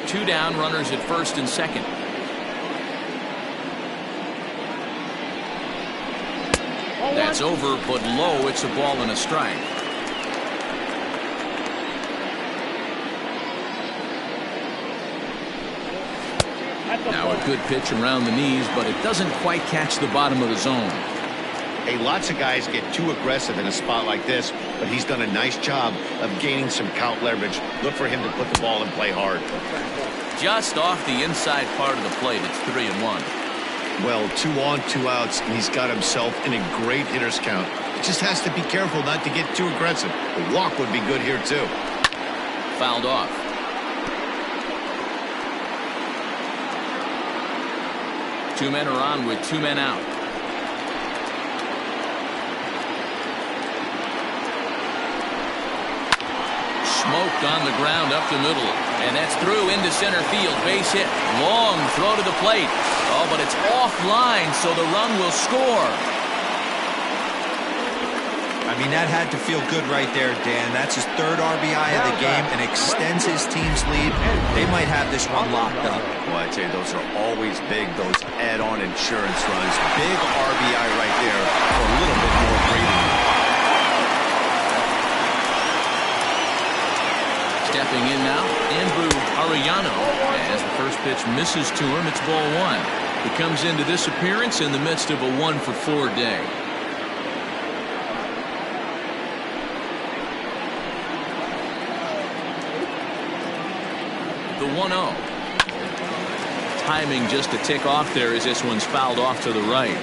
Two down, runners at first and second. That's over, but low. It's a ball and a strike. Now a good pitch around the knees, but it doesn't quite catch the bottom of the zone. Hey, lots of guys get too aggressive in a spot like this, but he's done a nice job of gaining some count leverage. Look for him to put the ball and play hard. Just off the inside part of the plate. It's 3-1. Well, 2 on, 2 outs, and he's got himself in a great hitter's count. He just has to be careful not to get too aggressive. The walk would be good here, too. Fouled off. Two men are on with 2 men out. Smoked on the ground up the middle. And that's through into center field. Base hit. Long throw to the plate. Oh, but it's offline, so the run will score. I mean, that had to feel good right there, Dan. That's his 3rd RBI of the game and extends his team's lead. They might have this one locked up. Well, I tell you, those are always big, those add-on insurance runs. Big RBI right there for a little bit more breathing. Stepping in now, Andrew Arellano. As the first pitch misses to him, it's ball 1. He comes into this appearance in the midst of a 1-for-4 day. The 1-0. Timing just a tick off there as this one's fouled off to the right.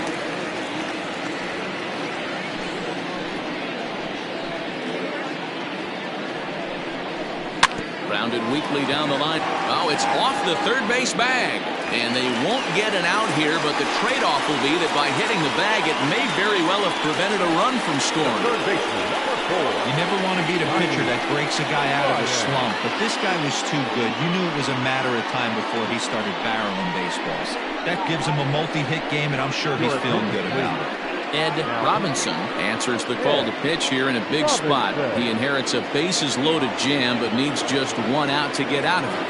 Grounded weakly down the line. Oh, it's off the third base bag. And they won't get an out here, but the trade-off will be that by hitting the bag, it may very well have prevented a run from scoring. Third baseman, number 4. You never want to beat a pitcher that breaks a guy out of a slump, but this guy was too good. You knew it was a matter of time before he started barreling baseballs. That gives him a multi-hit game, and I'm sure he's feeling good about it. Ed Robinson answers the call to pitch here in a big spot. He inherits a bases-loaded jam, but needs just 1 out to get out of it.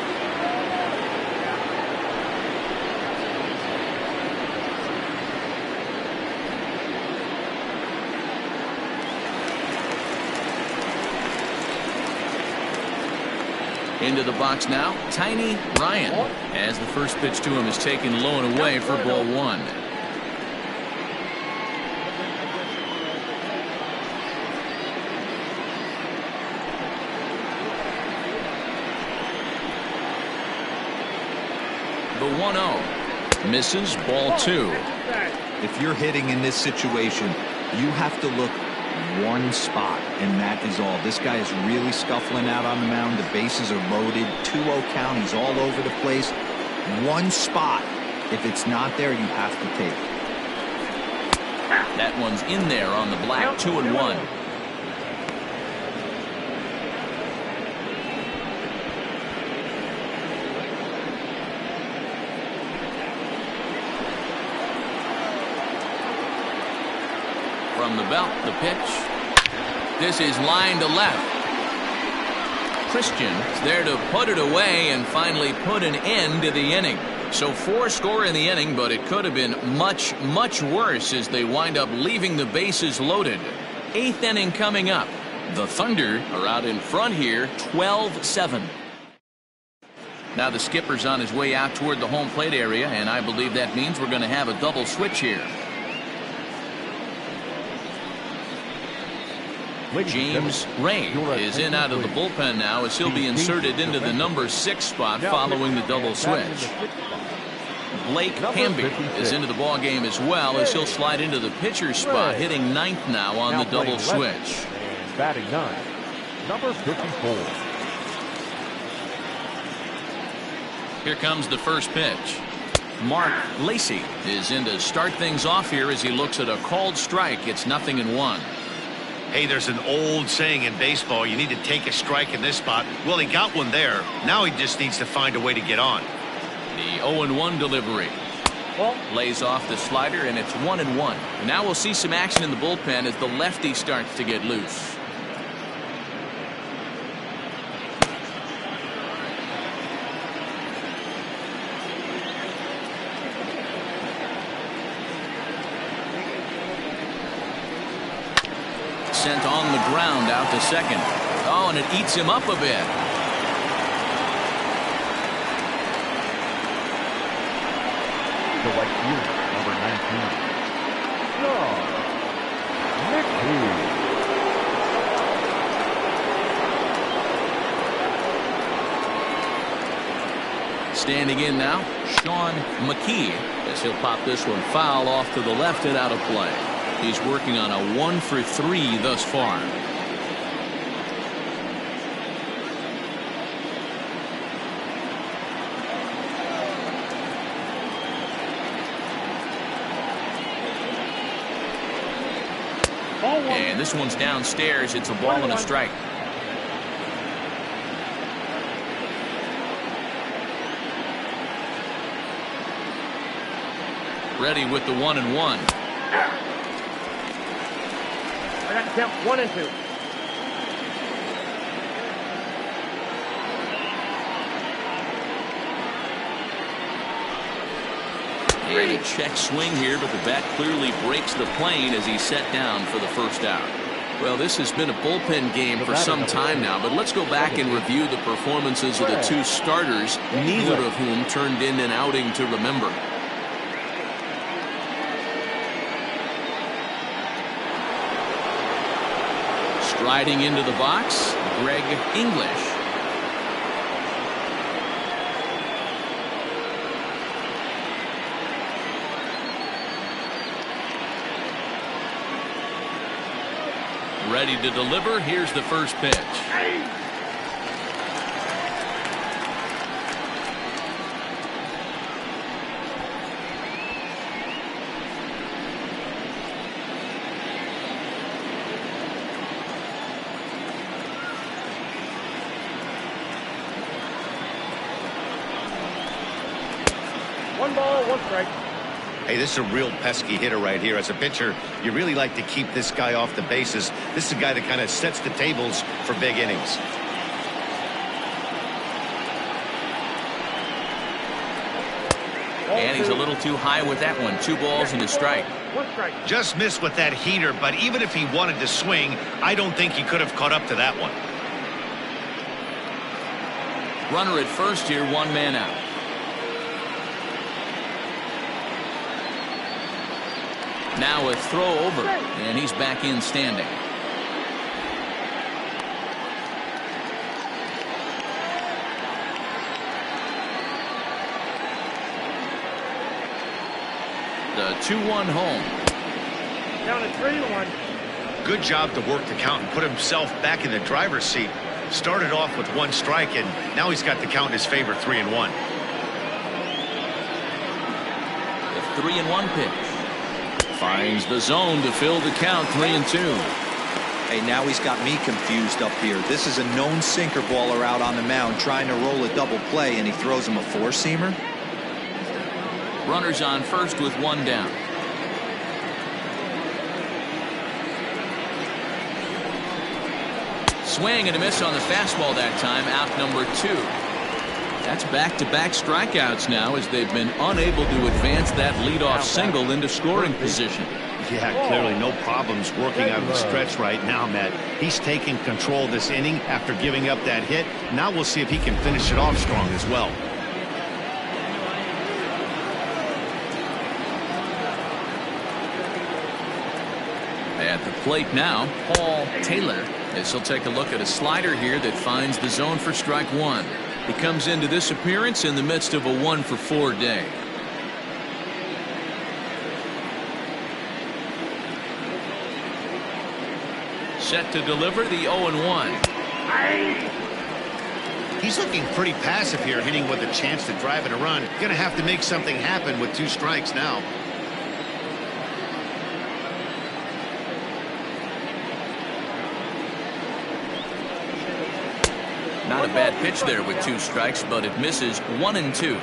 Into the box now, Tiny Ryan, as the first pitch to him is taken low and away for ball 1. The 1-0 misses, ball 2. If you're hitting in this situation, You have to look one spot, and that is all. This guy is really scuffling out on the mound. The bases are loaded. 2-0 count. He's all over the place. One spot. If it's not there, you have to take it. That one's in there on the black. 2-1. From the belt, the pitch. This is line to left. Christian is there to put it away and finally put an end to the inning. So 4 score in the inning, but it could have been much, much worse as they wind up leaving the bases loaded. 8th inning coming up. The Thunder are out in front here, 12-7. Now the skipper's on his way out toward the home plate area, and I believe that means we're going to have a double switch here. James Ray is in out of the bullpen now as he'll be inserted into the number 6 spot following the double switch. Blake Hamby is into the ball game as well as he'll slide into the pitcher's spot, hitting 9th now on the double switch. And batting 9, number 54. Here comes the first pitch. Mark Lacy is in to start things off here as he looks at a called strike. It's 0-1. Hey, there's an old saying in baseball, you need to take a strike in this spot. Well, he got one there. Now he just needs to find a way to get on. The 0-1 delivery. Lays off the slider, and it's 1-1. Now we'll see some action in the bullpen as the lefty starts to get loose. Sent on the ground out to second. Oh, and it eats him up a bit. The right fielder, number 19. John McKee. Standing in now, Sean McKee, as he'll pop this one foul off to the left and out of play. He's working on a 1-for-3 thus far. And this one's downstairs. It's a ball and a strike. Ready with the 1-1. I got to count 1-2. And a check swing here, but the bat clearly breaks the plane as he's set down for the first out. Well, this has been a bullpen game for some time now, but let's go back and review the performances of the 2 starters, neither of whom turned in an outing to remember. Striding into the box, Greg English. Ready to deliver. Here's the first pitch. One ball, one strike. Hey, this is a real pesky hitter right here. As a pitcher, you really like to keep this guy off the bases. This is a guy that kind of sets the tables for big innings. And he's a little too high with that one. 2 balls and a strike. One strike. Just missed with that heater, but even if he wanted to swing, I don't think he could have caught up to that one. Runner at first here, 1 man out. Now a throw over, and he's back in standing. The 2-1 home. Count at 3-1. Good job to work the count and put himself back in the driver's seat. Started off with 1 strike, and now he's got the count in his favor, 3-1. The 3-1 pitch. Finds the zone to fill the count, 3-2. Hey, now he's got me confused up here. This is a known sinker baller out on the mound trying to roll a double play, and he throws him a 4-seamer. Runners on first with 1 down. Swing and a miss on the fastball that time, out number 2. That's back-to-back strikeouts now as they've been unable to advance that leadoff single into scoring position. Yeah, clearly no problems working out of the stretch right now, Matt. He's taking control of this inning after giving up that hit. Now we'll see if he can finish it off strong as well. At the plate now, Paul Taylor, as he'll take a look at a slider here that finds the zone for strike 1. He comes into this appearance in the midst of a 1-for-4 day. Set to deliver the 0-1. He's looking pretty passive here, hitting with a chance to drive in a run. Gonna have to make something happen with 2 strikes now. Not a bad pitch there with 2 strikes, but it misses 1-2.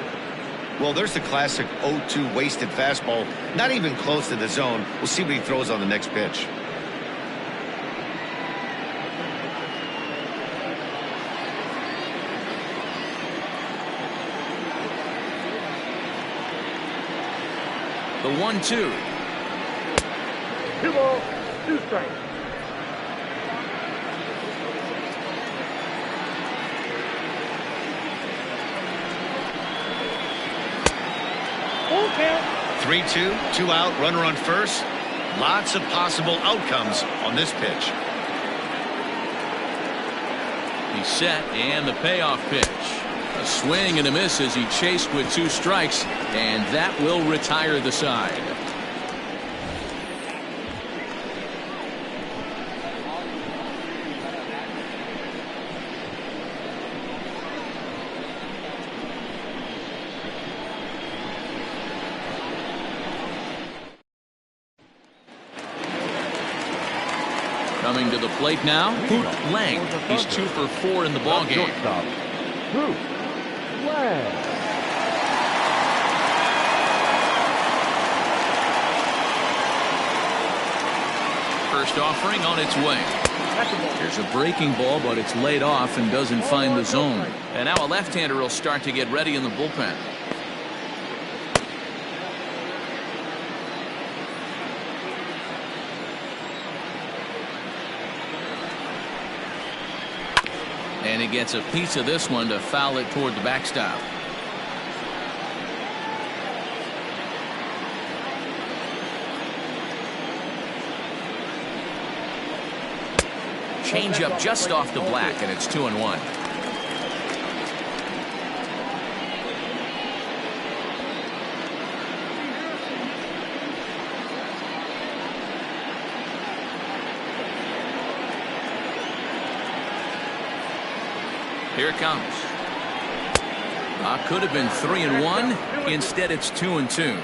Well, there's the classic 0-2 wasted fastball. Not even close to the zone. We'll see what he throws on the next pitch. The 1-2. 2 balls, 2 strikes. Full count. 3-2, 2 out, runner on first. Lots of possible outcomes on this pitch. He's set, and the payoff pitch. A swing and a miss as he chased with 2 strikes, and that will retire the side. Coming to the plate now, Hoot Lang. He's 2 for 4 in the ballgame. Hoot Lang. First offering on its way. There's a breaking ball, but it's laid off and doesn't find the zone. And now a left-hander will start to get ready in the bullpen. And he gets a piece of this one to foul it toward the backstop. Change up just off the black, and it's 2-1. Here it comes. Could have been 3-1. Instead, it's 2-2.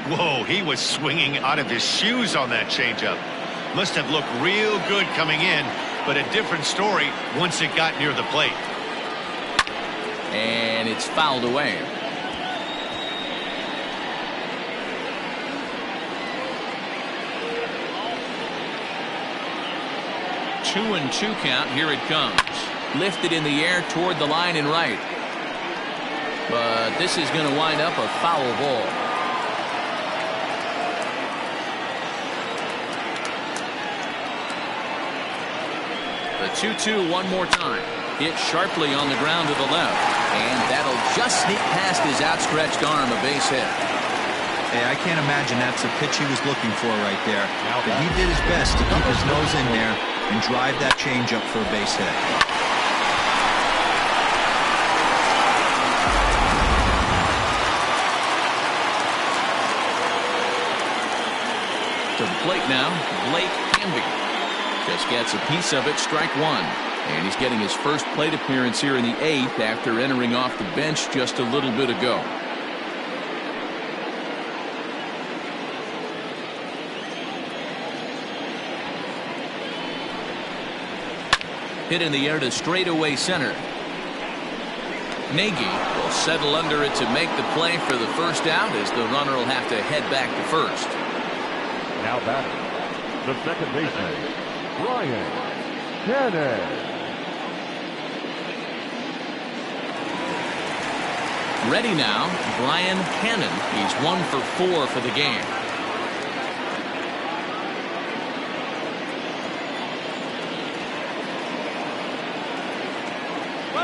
Whoa, he was swinging out of his shoes on that changeup. Must have looked real good coming in, but a different story once it got near the plate. And it's fouled away. Two and 2 count. Here it comes. Lifted in the air toward the line and right. But this is going to wind up a foul ball. The 2-2 one more time. Hit sharply on the ground to the left. And that'll just sneak past his outstretched arm, a base hit. Hey, I can't imagine that's the pitch he was looking for right there. But he did his best to keep his nose in there and drive that changeup for a base hit. To plate now, Blake Canby. Just gets a piece of it, strike one. And he's getting his first plate appearance here in the 8th after entering off the bench just a little bit ago. Hit in the air to straightaway center. Nagy will settle under it to make the play for the first out as the runner will have to head back to first. Now batting, the second baseman, Brian Cannon. Ready now, Brian Cannon. He's 1 for 4 for the game.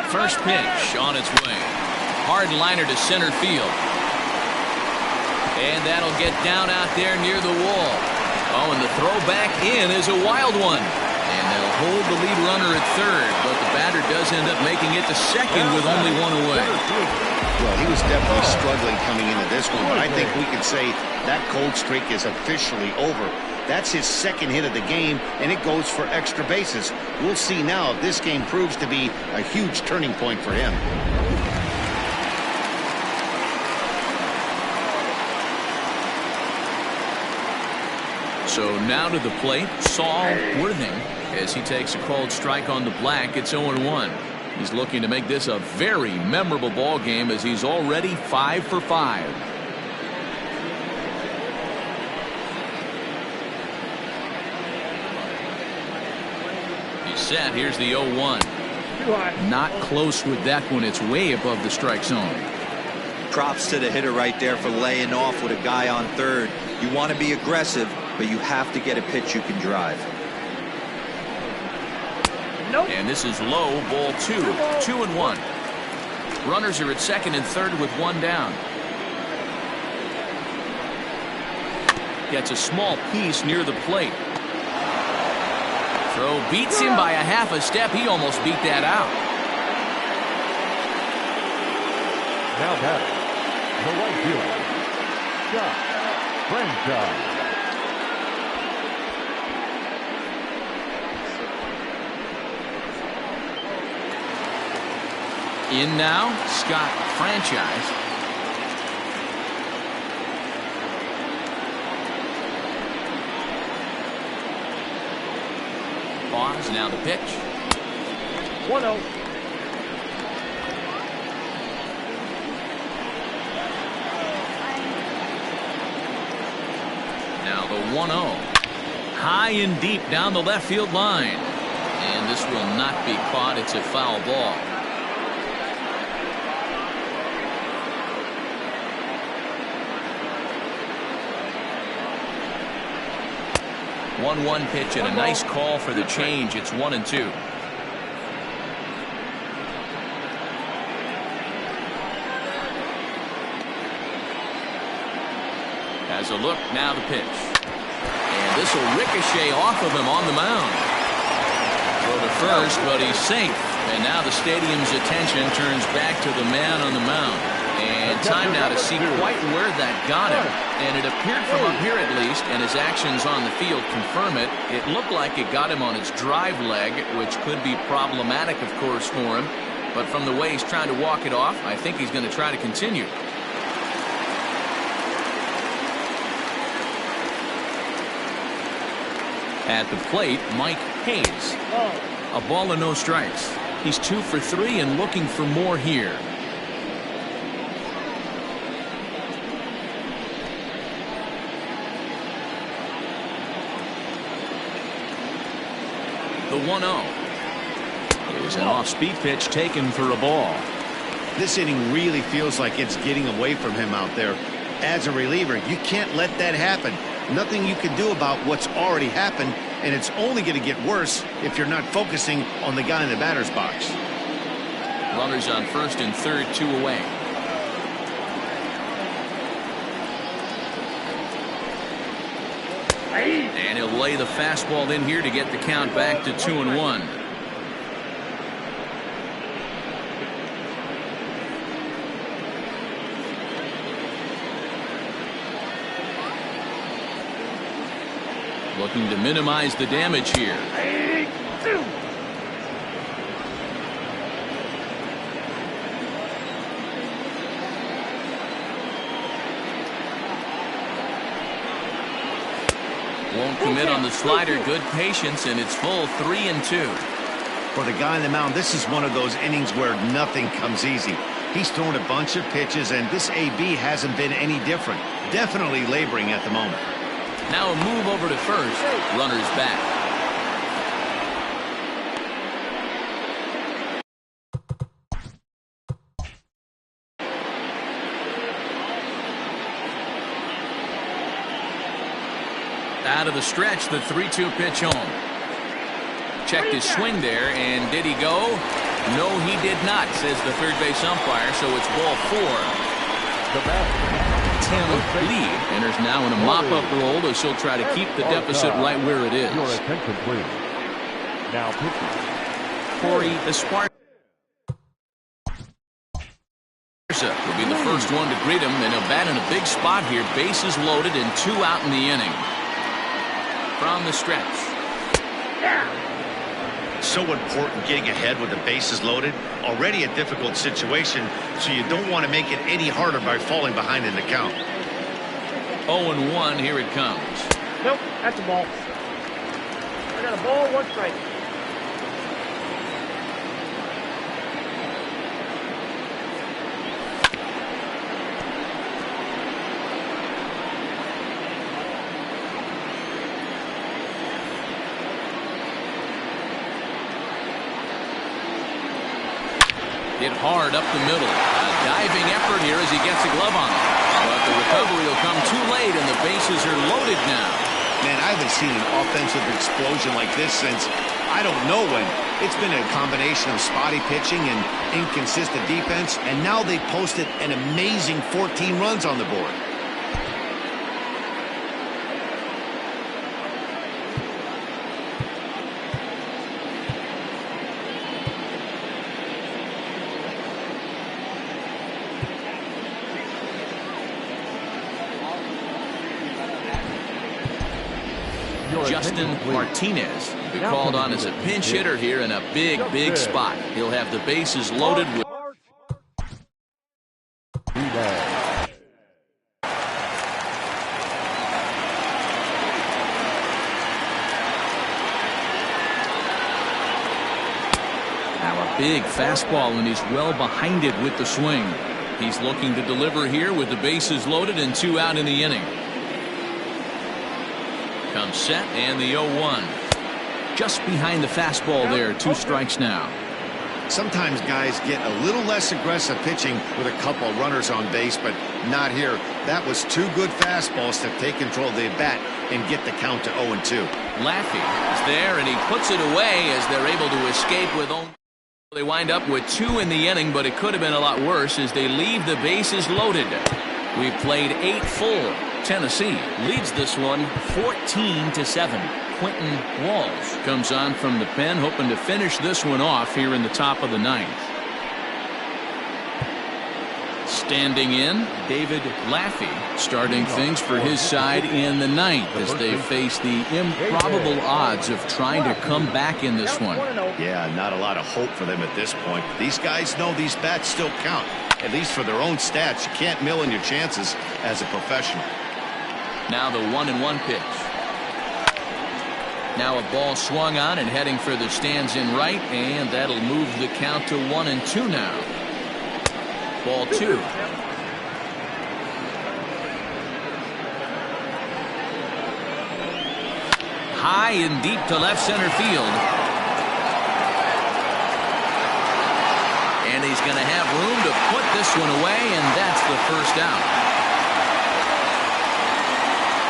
First pitch on its way. Hard liner to center field. And that'll get down out there near the wall. Oh, and the throw back in is a wild one. And they'll hold the lead runner at third, but the batter does end up making it to second with only one away. Well, he was definitely struggling coming into this one, but I think we can say that cold streak is officially over. That's his second hit of the game, and it goes for extra bases. We'll see now if this game proves to be a huge turning point for him. So now to the plate, Saul Worthing, as he takes a called strike on the black. It's 0-1. He's looking to make this a very memorable ball game as he's already 5 for 5. Set. Here's the 0-1. Not close with that one. It's way above the strike zone. Props to the hitter right there for laying off with a guy on third. You want to be aggressive, but you have to get a pitch you can drive. Nope. And this is low, ball 2. 2-1. Runners are at second and third with one down. Gets a small piece near the plate. Throw beats him by a half a step. He almost beat that out. Now batting, the right fielder, Scott Franchise. In now, Scott Franchise. Pause, now the pitch. 1-0. Now the 1-0. High and deep down the left field line. And this will not be caught. It's a foul ball. One pitch and a nice call for the change. It's 1-2. Has a look, now the pitch. And this will ricochet off of him on the mound. Throw to first, but he's safe. And now the stadium's attention turns back to the man on the mound. And time now to see quite where that got him. And it appeared from up here at least, and his actions on the field confirm it. It looked like it got him on his drive leg, which could be problematic, of course, for him. But from the way he's trying to walk it off, I think he's going to try to continue. At the plate, Mike Hayes. A ball and no strikes. He's 2 for 3 and looking for more here. The 1-0 is an off-speed pitch taken for a ball. This inning really feels like it's getting away from him out there. As a reliever, you can't let that happen. Nothing you can do about what's already happened, and it's only going to get worse if you're not focusing on the guy in the batter's box. Runners on first and third, 2 away. And he'll lay the fastball in here to get the count back to 2-1. looking to minimize the damage here. Won't commit on the slider. Good patience, and it's full 3-2. For the guy on the mound, this is one of those innings where nothing comes easy. He's thrown a bunch of pitches, and this AB hasn't been any different. Definitely laboring at the moment. Now a move over to first. Runners back. Out of the stretch, the 3-2 pitch home. Checked his swing there, and did he go? No, he did not, says the third base umpire, so it's ball 4. Tim Lee enters now in a mop-up role as he'll try to keep the deficit right where it is. Your attention, please. Now pitching. Corey Esparza will be the first one to greet him, and he'll bat in a big spot here. Bases loaded and 2 out in the inning. From the stretch. So important getting ahead with the bases loaded. Already a difficult situation, so you don't want to make it any harder by falling behind in the count. 0-1, here it comes. Nope, that's a ball. I got a ball, 1 strike. Hit hard up the middle. A diving effort here as he gets a glove on it. But the recovery will come too late, and the bases are loaded now. Man, I haven't seen an offensive explosion like this since I don't know when. It's been a combination of spotty pitching and inconsistent defense, and now they posted an amazing 14 runs on the board. Justin Martinez will be called on as a pinch hitter here in a big spot. He'll have the bases loaded with. Now a big fastball, and he's well behind it with the swing. He's looking to deliver here with the bases loaded and 2 out in the inning. Comes set, and the 0-1. Just behind the fastball there. 2 strikes now. Sometimes guys get a little less aggressive pitching with a couple runners on base, but not here. That was 2 good fastballs to take control of the bat and get the count to 0-2. Laffey is there, and he puts it away as they're able to escape with only. They wind up with 2 in the inning, but it could have been a lot worse as they leave the bases loaded. We've played 8 full. Tennessee leads this one 14-7. Quentin Walsh comes on from the pen, hoping to finish this one off here in the top of the 9th. Standing in, David Laffey starting things for his side in the 9th as they face the improbable odds of trying to come back in this one. Yeah, not a lot of hope for them at this point. These guys know these bats still count, at least for their own stats. You can't mill in your chances as a professional. Now the 1-1 pitch. Now a ball swung on and heading for the stands in right, and that'll move the count to 1-2 now. Ball 2. High and deep to left center field. And he's going to have room to put this one away, and that's the first out.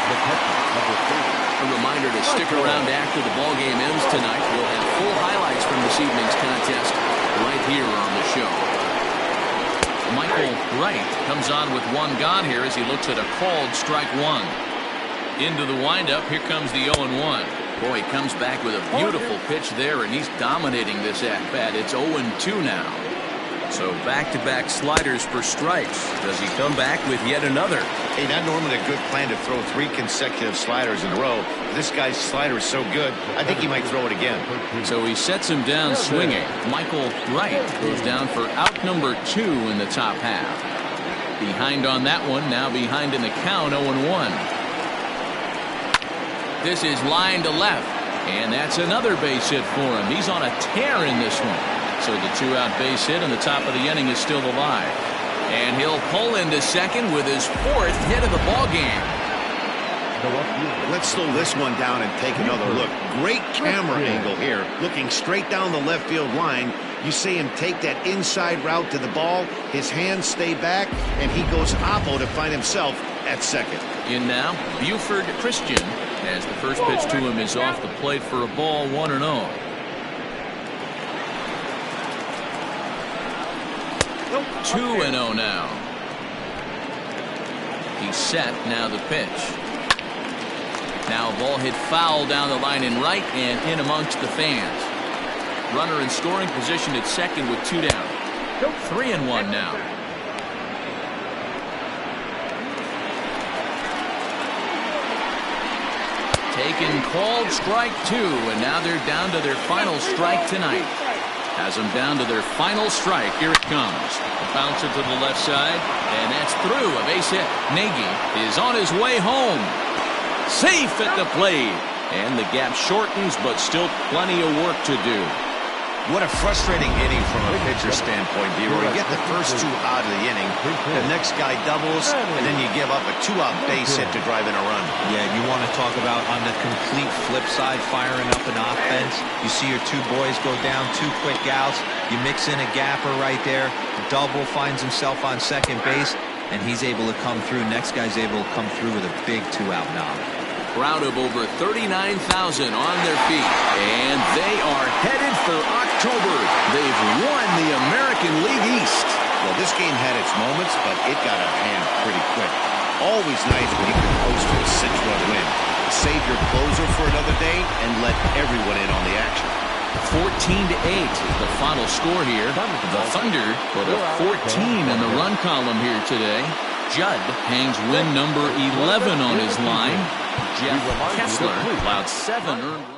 A reminder to stick around after the ball game ends tonight. We'll have full highlights from this evening's contest right here on the show. Michael Wright comes on with 1 gone here as he looks at a called strike 1. Into the windup, here comes the 0-1. Boy, he comes back with a beautiful pitch there, and he's dominating this at-bat. It's 0-2 now. So back-to-back sliders for strikes. Does he come back with yet another? Hey, not normally a good plan to throw 3 consecutive sliders in a row. This guy's slider is so good, I think he might throw it again. So he sets him down swinging. Michael Wright goes down for out number 2 in the top half. Behind on that one, now behind in the count, 0-1. This is line to left, and that's another base hit for him. He's on a tear in this one. So the 2-out base hit on the top of the inning is still alive. And he'll pull into second with his 4th hit of the ball game. Let's slow this one down and take another look. Great camera angle here, looking straight down the left field line. You see him take that inside route to the ball. His hands stay back, and he goes oppo to find himself at second. In now, Buford Christian, as the first pitch to him is off the plate for a ball, 1-0. 2-0 now. He's set. Now the pitch. Now a ball hit foul down the line in right and in amongst the fans. Runner in scoring position at second with 2 down. 3-1 now. Taken, called, strike 2, and now they're down to their final strike tonight. Has them down to their final strike. Here it comes. A bouncer to the left side, and that's through. A base hit. Nagy is on his way home. Safe at the plate. And the gap shortens, but still plenty of work to do. What a frustrating inning from a pitcher standpoint, Vero. You get the first 2 out of the inning, the next guy doubles, and then you give up a 2-out base hit to drive in a run. Yeah, you want to talk about on the complete flip side, firing up an offense. You see your 2 boys go down, 2 quick outs. You mix in a gapper right there. Double, finds himself on second base, and he's able to come through. Next guy's able to come through with a big 2-out knock. Crowd of over 39,000 on their feet, and they are headed for October. They've won the American League East. Well, this game had its moments, but it got out of hand pretty quick. Always nice when you can post a 6-run win. Save your closer for another day and let everyone in on the action. 14-8 is the final score here. The Thunder put a 14 in the run column here today. Judd hangs win number 11 on his line. Jeff Kessler allowed 7 earned runs.